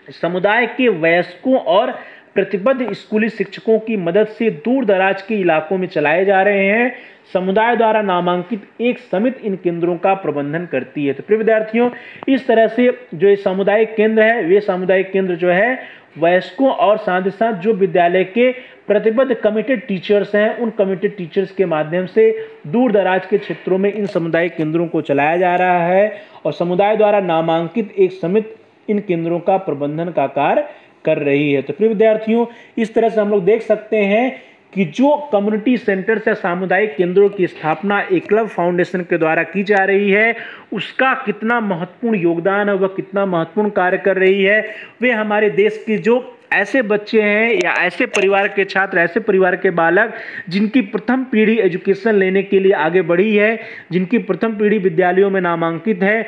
समुदाय के वयस्कों और प्रतिबद्ध स्कूली शिक्षकों की मदद से दूर दराज के इलाकों में चलाए जा रहे हैं। समुदाय द्वारा नामांकित एक समिति इन केंद्रों का प्रबंधन करती है। तो प्रिय विद्यार्थियों, इस तरह से जो ये सामुदायिक केंद्र है, वे सामुदायिक केंद्र जो है वयस्कों और साथ ही साथ जो विद्यालय के प्रतिबद्ध कमिटेड टीचर्स हैं, उन कमिटेड टीचर्स के माध्यम से दूर दराज के क्षेत्रों में इन सामुदायिक केंद्रों को चलाया जा रहा है और समुदाय द्वारा नामांकित एक समिति इन केंद्रों का प्रबंधन का कार्य कर रही है। तो प्रिय विद्यार्थियों, इस तरह से हम लोग देख सकते हैं कि जो कम्युनिटी सेंटर्स या सामुदायिक केंद्रों की स्थापना एकलव्य फाउंडेशन के द्वारा की जा रही है, उसका कितना महत्वपूर्ण योगदान है, वह कितना महत्वपूर्ण कार्य कर रही है। वे हमारे देश के जो ऐसे बच्चे हैं या ऐसे परिवार के छात्र, ऐसे परिवार के बालक जिनकी प्रथम पीढ़ी एजुकेशन लेने के लिए आगे बढ़ी है, जिनकी प्रथम पीढ़ी विद्यालयों में नामांकित है,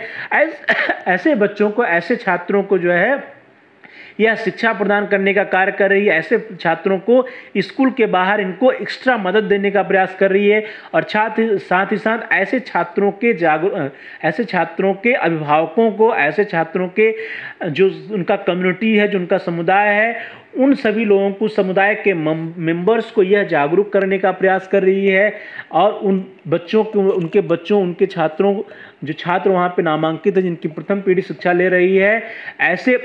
ऐसे बच्चों को, ऐसे छात्रों को जो है यह शिक्षा प्रदान करने का कार्य कर रही है। ऐसे छात्रों को स्कूल के बाहर इनको एक्स्ट्रा मदद देने का प्रयास कर रही है और साथ ही साथ ऐसे छात्रों के अभिभावकों को, ऐसे छात्रों के जो उनका कम्युनिटी है, जो उनका समुदाय है, उन सभी लोगों को, समुदाय के मेंबर्स को यह जागरूक करने का प्रयास कर रही है और उन बच्चों को, उनके बच्चों, उनके छात्रों, जो छात्र वहाँ पे नामांकित है, जिनकी प्रथम पीढ़ी शिक्षा ले रही है, ऐसे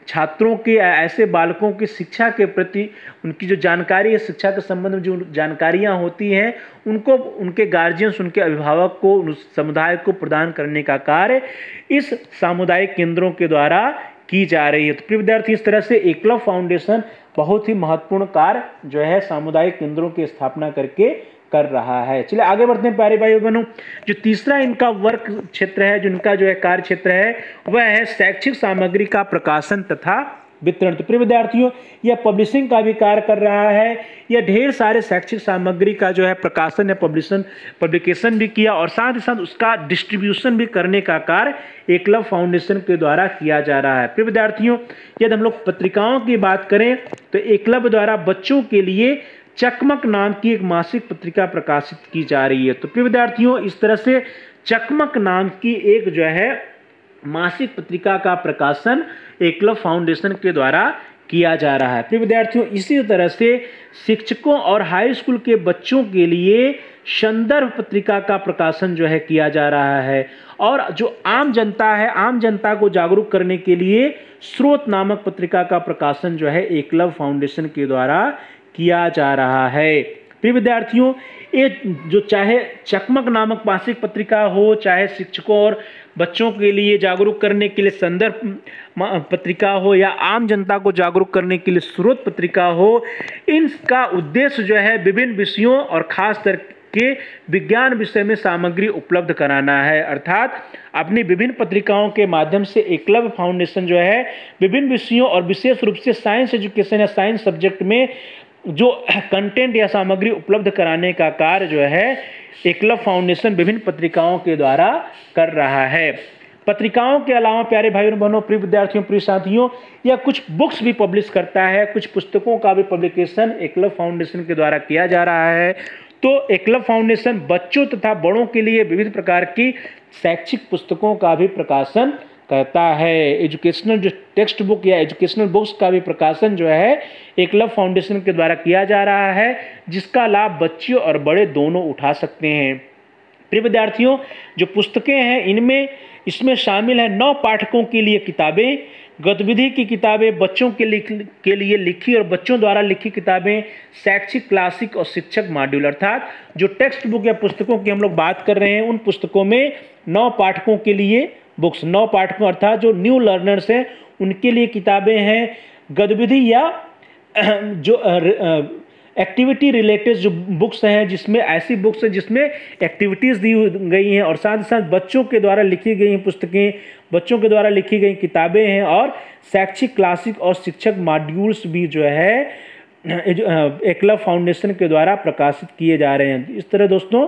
छात्रों के, ऐसे बालकों की शिक्षा के प्रति उनकी जो जानकारी है, शिक्षा के संबंध में जो जानकारियां होती हैं, उनको उनके गार्जियंस, उनके अभिभावक को, उस समुदाय को प्रदान करने का कार्य इस सामुदायिक केंद्रों के द्वारा की जा रही है। तो प्रिय विद्यार्थी, इस तरह से एकलव्य फाउंडेशन बहुत ही महत्वपूर्ण कार्य जो है सामुदायिक केंद्रों की स्थापना करके कर रहा है। चलिए आगे बढ़ते हैं प्यारे भाइयों बहनों। जो तीसरा इनका वर्क क्षेत्र है, जो इनका जो है कार्य क्षेत्र है, वह है शैक्षिक सामग्री का प्रकाशन तथा वितरण। तो प्रिय विद्यार्थियों, यह पब्लिशिंग का भी कार्य कर रहा है। यह ढेर सारे शैक्षिक सामग्री का जो है प्रकाशन या पब्लिकेशन भी किया और साथ ही साथ उसका डिस्ट्रीब्यूशन भी करने का कार्य एकलव्य फाउंडेशन के द्वारा किया जा रहा है। प्रिय विद्यार्थियों, यदि हम लोग पत्रिकाओं की बात करें तो एकलव्य द्वारा बच्चों के लिए चकमक नाम की एक मासिक पत्रिका प्रकाशित की जा रही है। तो प्रिय विद्यार्थियों, इस तरह से चकमक नाम की एक जो है मासिक पत्रिका का प्रकाशन एकलव्य फाउंडेशन के द्वारा किया जा रहा है। प्रिय विद्यार्थियों, इसी तरह से शिक्षकों और हाई स्कूल के बच्चों के लिए संदर्भ पत्रिका का प्रकाशन जो है किया जा रहा है और जो आम जनता है, आम जनता को जागरूक करने के लिए स्रोत नामक पत्रिका का प्रकाशन जो है एकलव्य फाउंडेशन के द्वारा किया जा रहा है। प्रिय विद्यार्थियों, ये जो चाहे चकमक नामक मासिक पत्रिका हो, चाहे शिक्षकों और बच्चों के लिए जागरूक करने के लिए संदर्भ पत्रिका हो या आम जनता को जागरूक करने के लिए स्रोत पत्रिका हो, इनका उद्देश्य जो है विभिन्न विषयों और खास के विज्ञान विषय में सामग्री उपलब्ध कराना है। अर्थात अपनी विभिन्न पत्रिकाओं के माध्यम से एकलव्य फाउंडेशन जो है विभिन्न विषयों और विशेष रूप से साइंस एजुकेशन या साइंस सब्जेक्ट में जो कंटेंट या सामग्री उपलब्ध कराने का कार्य जो है एकलव्य फाउंडेशन विभिन्न पत्रिकाओं के द्वारा कर रहा है। पत्रिकाओं के अलावा प्यारे भाइयों बहनों, प्रिय विद्यार्थियों, प्रिय साथियों, यह कुछ बुक्स भी पब्लिश करता है, कुछ पुस्तकों का भी पब्लिकेशन एकलव्य फाउंडेशन के द्वारा किया जा रहा है। तो एकलव्य फाउंडेशन बच्चों तथा बड़ों के लिए विविध प्रकार की शैक्षिक पुस्तकों का भी प्रकाशन करता है। एजुकेशनल जो टेक्स्ट बुक या एजुकेशनल बुक्स का भी प्रकाशन जो है एकलव्य फाउंडेशन के द्वारा किया जा रहा है, जिसका लाभ बच्चे और बड़े दोनों उठा सकते हैं। प्रिय विद्यार्थियों, जो पुस्तकें हैं इसमें शामिल है 9 पाठकों के लिए किताबें, गतिविधि की किताबें, बच्चों के लिए लिखी और बच्चों द्वारा लिखी किताबें, शैक्षिक क्लासिक और शिक्षक मॉड्यूल। अर्थात जो टेक्स्ट बुक या पुस्तकों की हम लोग बात कर रहे हैं, उन पुस्तकों में 9 पाठकों के लिए बुक्स, 9 पाठकों अर्थात जो न्यू लर्नर्स हैं उनके लिए किताबें हैं। गतिविधि या जो एक्टिविटी रिलेटेड जो बुक्स हैं, जिसमें ऐसी बुक्स हैं जिसमें एक्टिविटीज़ दी गई हैं और साथ ही साथ बच्चों के द्वारा लिखी गई पुस्तकें, बच्चों के द्वारा लिखी गई किताबें हैं और शैक्षिक क्लासिक और शिक्षक मॉड्यूल्स भी जो है एकलव्य फाउंडेशन के द्वारा प्रकाशित किए जा रहे हैं। इस तरह दोस्तों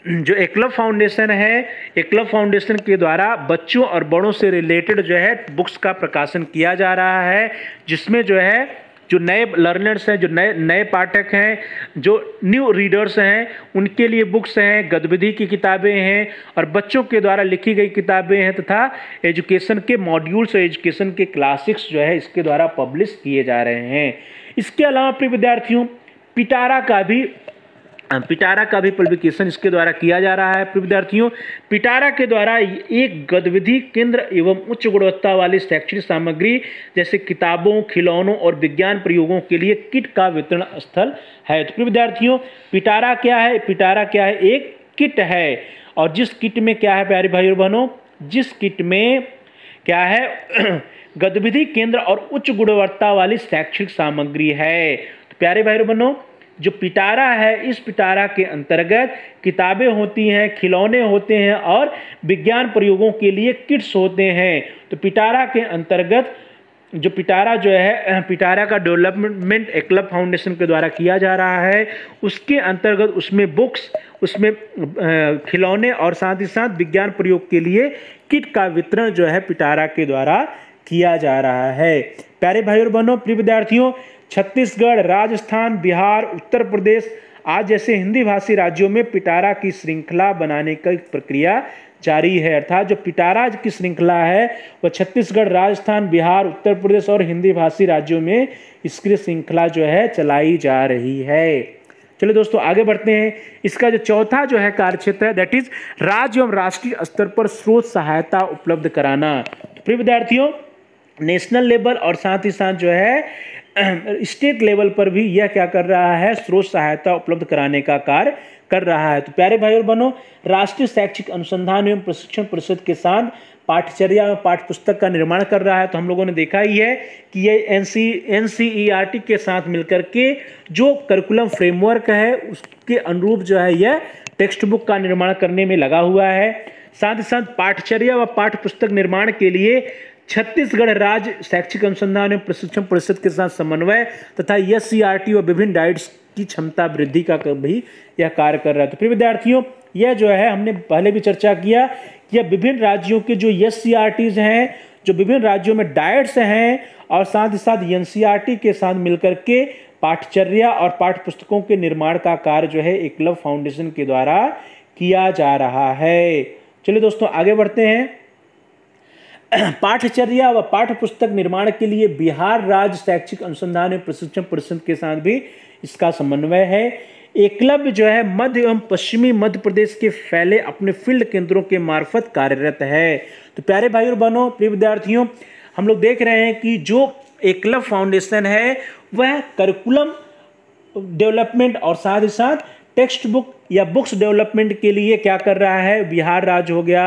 जो एकलव्य फाउंडेशन है, एकलव्य फाउंडेशन के द्वारा बच्चों और बड़ों से रिलेटेड जो है बुक्स का प्रकाशन किया जा रहा है, जिसमें जो है जो नए लर्नर्स हैं, जो नए पाठक हैं, जो न्यू रीडर्स हैं, उनके लिए बुक्स हैं, गतिविधि की किताबें हैं और बच्चों के द्वारा लिखी गई किताबें हैं तथा एजुकेशन के मॉड्यूल्स और एजुकेशन के क्लासिक्स जो है इसके द्वारा पब्लिश किए जा रहे हैं। इसके अलावा प्रिय विद्यार्थियों पिटारा का भी पब्लिकेशन इसके द्वारा किया जा रहा है। प्रिय विद्यार्थियों, पिटारा के द्वारा एक गतिविधि केंद्र एवं उच्च गुणवत्ता वाली शैक्षणिक सामग्री जैसे किताबों, खिलौनों और विज्ञान प्रयोगों के लिए किट का वितरण स्थल है। तो प्रिय विद्यार्थियों, पिटारा क्या है? पिटारा क्या है? एक किट है और जिस किट में क्या है प्यारे भाइयों और बहनों, जिस किट में क्या है गतिविधि केंद्र और उच्च गुणवत्ता वाली शैक्षिक सामग्री है। तो प्यारे भाइयों और बहनों, जो पिटारा है, इस पिटारा के अंतर्गत किताबें होती हैं, खिलौने होते हैं और विज्ञान प्रयोगों के लिए किट्स होते हैं। तो पिटारा के अंतर्गत जो पिटारा का डेवलपमेंट एकलव्य फाउंडेशन के द्वारा किया जा रहा है, उसके अंतर्गत उसमें बुक्स, उसमें खिलौने और साथ ही साथ विज्ञान प्रयोग के लिए किट का वितरण जो है पिटारा के द्वारा किया जा रहा है। प्यारे भाई और बहनों, प्रिय विद्यार्थियों, छत्तीसगढ़, राजस्थान, बिहार, उत्तर प्रदेश आज जैसे हिंदी भाषी राज्यों में पिटारा की श्रृंखला बनाने की प्रक्रिया जारी है। अर्थात जो पिटारा की श्रृंखला है वह छत्तीसगढ़, राजस्थान, बिहार, उत्तर प्रदेश और हिंदी भाषी राज्यों में इसकी श्रृंखला जो है चलाई जा रही है। चलिए दोस्तों आगे बढ़ते हैं। इसका जो चौथा जो है कार्यक्षेत्र है, दैट इज राज्य एवं राष्ट्रीय स्तर पर स्रोत सहायता उपलब्ध कराना। तो प्रिय विद्यार्थियों, नेशनल लेवल और साथ ही साथ जो है स्टेट लेवल पर भी यह क्या कर रहा है, स्रोत सहायता उपलब्ध कराने का कार्य कर रहा है। तो प्यारे भाई और बहनों, राष्ट्रीय शैक्षिक अनुसंधान एवं प्रशिक्षण परिषद के साथ पाठ्यचर्या एवं पाठ्य पुस्तक का निर्माण कर रहा है। तो हम लोगों ने देखा ही है कि ये NCERT के साथ मिलकर के जो करिकुलम फ्रेमवर्क है उसके अनुरूप जो है यह टेक्स्ट बुक का निर्माण करने में लगा हुआ है। साथ ही साथ पाठ्यचर्या व पाठ्य पुस्तक निर्माण के लिए छत्तीसगढ़ राज्य शैक्षिक अनुसंधान एवं प्रशिक्षण परिषद के साथ समन्वय तथा SCERT और विभिन्न डाइट्स की क्षमता वृद्धि का भी यह कार्य कर रहा है। तो प्रिय विद्यार्थियों, यह जो है हमने पहले भी चर्चा किया कि यह विभिन्न राज्यों के जो SCERTs हैं, जो विभिन्न राज्यों में डाइट्स हैं और साथ ही साथ NCERT के साथ मिलकर के पाठ्यचर्या और पाठ्य पुस्तकों के निर्माण का कार्य जो है एकलव्य फाउंडेशन के द्वारा किया जा रहा है। चलिए दोस्तों आगे बढ़ते हैं। पाठ्यचर्या व पाठ्य पुस्तक निर्माण के लिए बिहार राज्य शैक्षिक अनुसंधान एवं प्रशिक्षण परिषद के साथ भी इसका समन्वय है। एकलव्य जो है मध्य एवं पश्चिमी मध्य प्रदेश के फैले अपने फील्ड केंद्रों के मार्फत कार्यरत है। तो प्यारे भाई और बहनों, प्रिय विद्यार्थियों, हम लोग देख रहे हैं कि जो एकलव्य फाउंडेशन है वह करिकुलम डेवलपमेंट और साथ ही साथ टेक्स्ट बुक या बुक्स डेवलपमेंट के लिए क्या कर रहा है, बिहार राज्य हो गया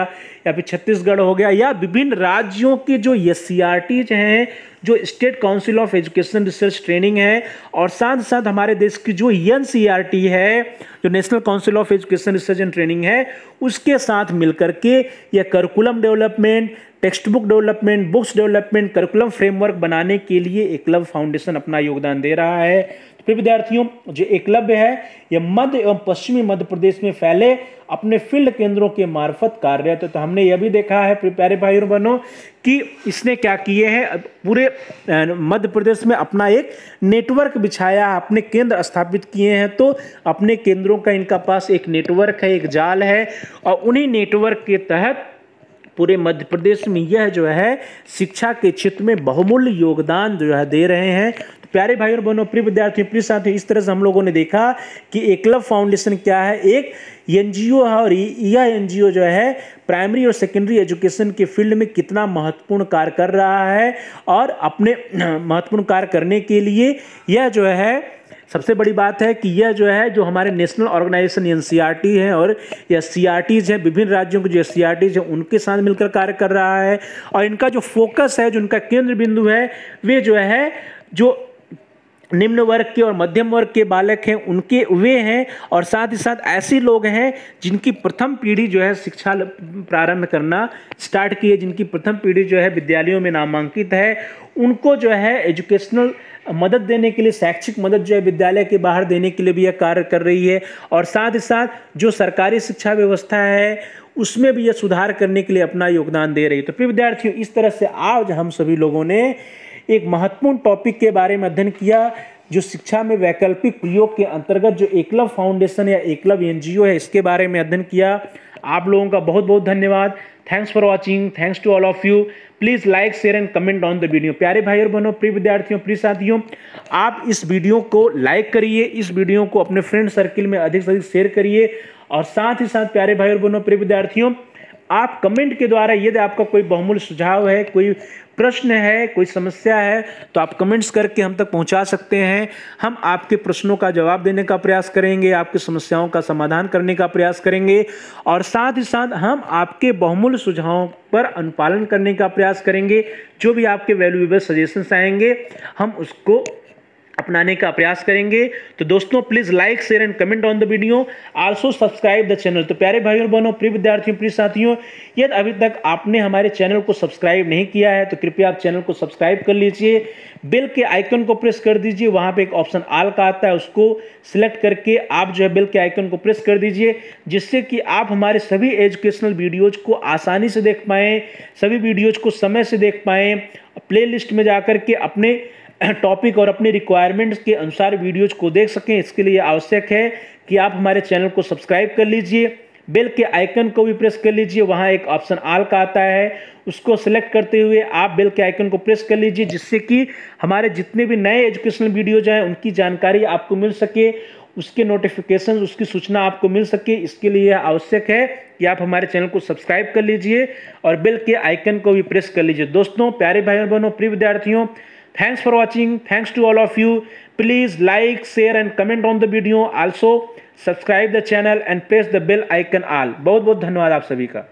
या फिर छत्तीसगढ़ हो गया या विभिन्न राज्यों के जो SCERTs हैं, जो state council of education research training है और साथ साथ हमारे देश की जो NCERT है, जो national council of education research and training है, उसके साथ मिलकर के यह curriculum development, text book development, books development, curriculum framework बनाने के लिए एकलव्य फाउंडेशन अपना योगदान दे रहा है। तो विद्यार्थियों, जो एकलव्य है यह मध्य एवं पश्चिमी मध्य प्रदेश में फैले अपने फील्ड केंद्रों के मार्फत कार्यरत है। तो हमने यह भी देखा है प्यारे भाई और बहनों कि इसने क्या किए हैं, पूरे मध्य प्रदेश में अपना एक नेटवर्क बिछाया, अपने केंद्र स्थापित किए हैं। तो अपने केंद्रों का इनका पास एक नेटवर्क है, एक जाल है और उन्हीं नेटवर्क के तहत पूरे मध्य प्रदेश में यह जो है शिक्षा के क्षेत्र में बहुमूल्य योगदान जो है दे रहे हैं। तो प्यारे भाई और बहनों, प्रिय विद्यार्थियों, प्रिय साथियों, इस तरह से हम लोगों ने देखा कि एकलव्य फाउंडेशन क्या है, एक NGO है और यह NGO जो है प्राइमरी और सेकेंडरी एजुकेशन के फील्ड में कितना महत्वपूर्ण कार्य कर रहा है और अपने महत्वपूर्ण कार्य करने के लिए यह जो है सबसे बड़ी बात है कि यह जो है जो हमारे नेशनल ऑर्गेनाइजेशन NCERT है और SCERTs है, विभिन्न राज्यों के जो SCERTs है उनके साथ मिलकर कार्य कर रहा है और इनका जो फोकस है, जो उनका केंद्र बिंदु है, वे जो है जो निम्न वर्ग के और मध्यम वर्ग के बालक हैं उनके वे हैं, और साथ ही साथ ऐसे लोग हैं जिनकी प्रथम पीढ़ी जो है शिक्षा प्रारंभ करना स्टार्ट की है, जिनकी प्रथम पीढ़ी जो है विद्यालयों में नामांकित है, उनको जो है एजुकेशनल मदद देने के लिए, शैक्षिक मदद जो है विद्यालय के बाहर देने के लिए भी यह कार्य कर रही है। और साथ ही साथ जो सरकारी शिक्षा व्यवस्था है उसमें भी यह सुधार करने के लिए अपना योगदान दे रही है। तो प्रिय विद्यार्थियों, इस तरह से आज हम सभी लोगों ने एक महत्वपूर्ण टॉपिक के बारे में अध्ययन किया, जो शिक्षा में वैकल्पिक प्रयोग के अंतर्गत जो एकलव्य फाउंडेशन या एकलव्य एनजीओ है, इसके बारे में अध्ययन किया। आप लोगों का बहुत बहुत धन्यवाद। Thanks for watching, thanks to all of you. Please like, share and comment on the video. प्यारे भाई और बहनों, प्रिय विद्यार्थियों, प्रिय साथियों, आप इस वीडियो को लाइक करिए, इस वीडियो को अपने फ्रेंड सर्किल में अधिक से अधिक शेयर करिए, और साथ ही साथ प्यारे भाई और बहनों, प्रिय विद्यार्थियों, आप कमेंट के द्वारा यदि आपका कोई बहुमूल्य सुझाव है, कोई प्रश्न है, कोई समस्या है, तो आप कमेंट्स करके हम तक पहुंचा सकते हैं। हम आपके प्रश्नों का जवाब देने का प्रयास करेंगे, आपकी समस्याओं का समाधान करने का प्रयास करेंगे, और साथ ही साथ हम आपके बहुमूल्य सुझावों पर अनुपालन करने का प्रयास करेंगे। जो भी आपके वैल्यूएबल सजेशंस आएंगे हम उसको अपनाने का प्रयास करेंगे। तो दोस्तों, please like, share and comment on the video, also subscribe the channel. तो प्यारे भाइयों और बहनों, प्रिय विद्यार्थियों, प्रिय साथियों, यदि अभी तक आपने हमारे चैनल को सब्सक्राइब नहीं किया है तो कृपया आप चैनल को सब्सक्राइब कर लीजिए, बेल के आइकन को प्रेस कर दीजिए, वहां पे एक ऑप्शन ऑल का आता है, उसको सिलेक्ट करके आप जो है बेल के आइकन को प्रेस कर दीजिए, जिससे कि आप हमारे सभी एजुकेशनल वीडियोज को आसानी से देख पाएं, सभी वीडियोज को समय से देख पाएं, प्ले लिस्ट में जाकर के अपने टॉपिक और अपने रिक्वायरमेंट्स के अनुसार वीडियोज को देख सकें। इसके लिए आवश्यक है कि आप हमारे चैनल को सब्सक्राइब कर लीजिए, बेल के आइकन को भी प्रेस कर लीजिए, वहां एक ऑप्शन ऑल का आता है, उसको सिलेक्ट करते हुए आप बेल के आइकन को प्रेस कर लीजिए, जिससे कि हमारे जितने भी नए एजुकेशनल वीडियोज हैं उनकी जानकारी आपको मिल सके, उसके नोटिफिकेशन, उसकी सूचना आपको मिल सके। इसके लिए आवश्यक है कि आप हमारे चैनल को सब्सक्राइब कर लीजिए और बेल के आइकन को भी प्रेस कर लीजिए। दोस्तों, प्यारे भाइयों और बहनों, प्रिय विद्यार्थियों, thanks for watching, thanks to all of you. Please like, share and comment on the video. Also subscribe the channel and press the bell icon all. बहुत बहुत धन्यवाद आप सभी का।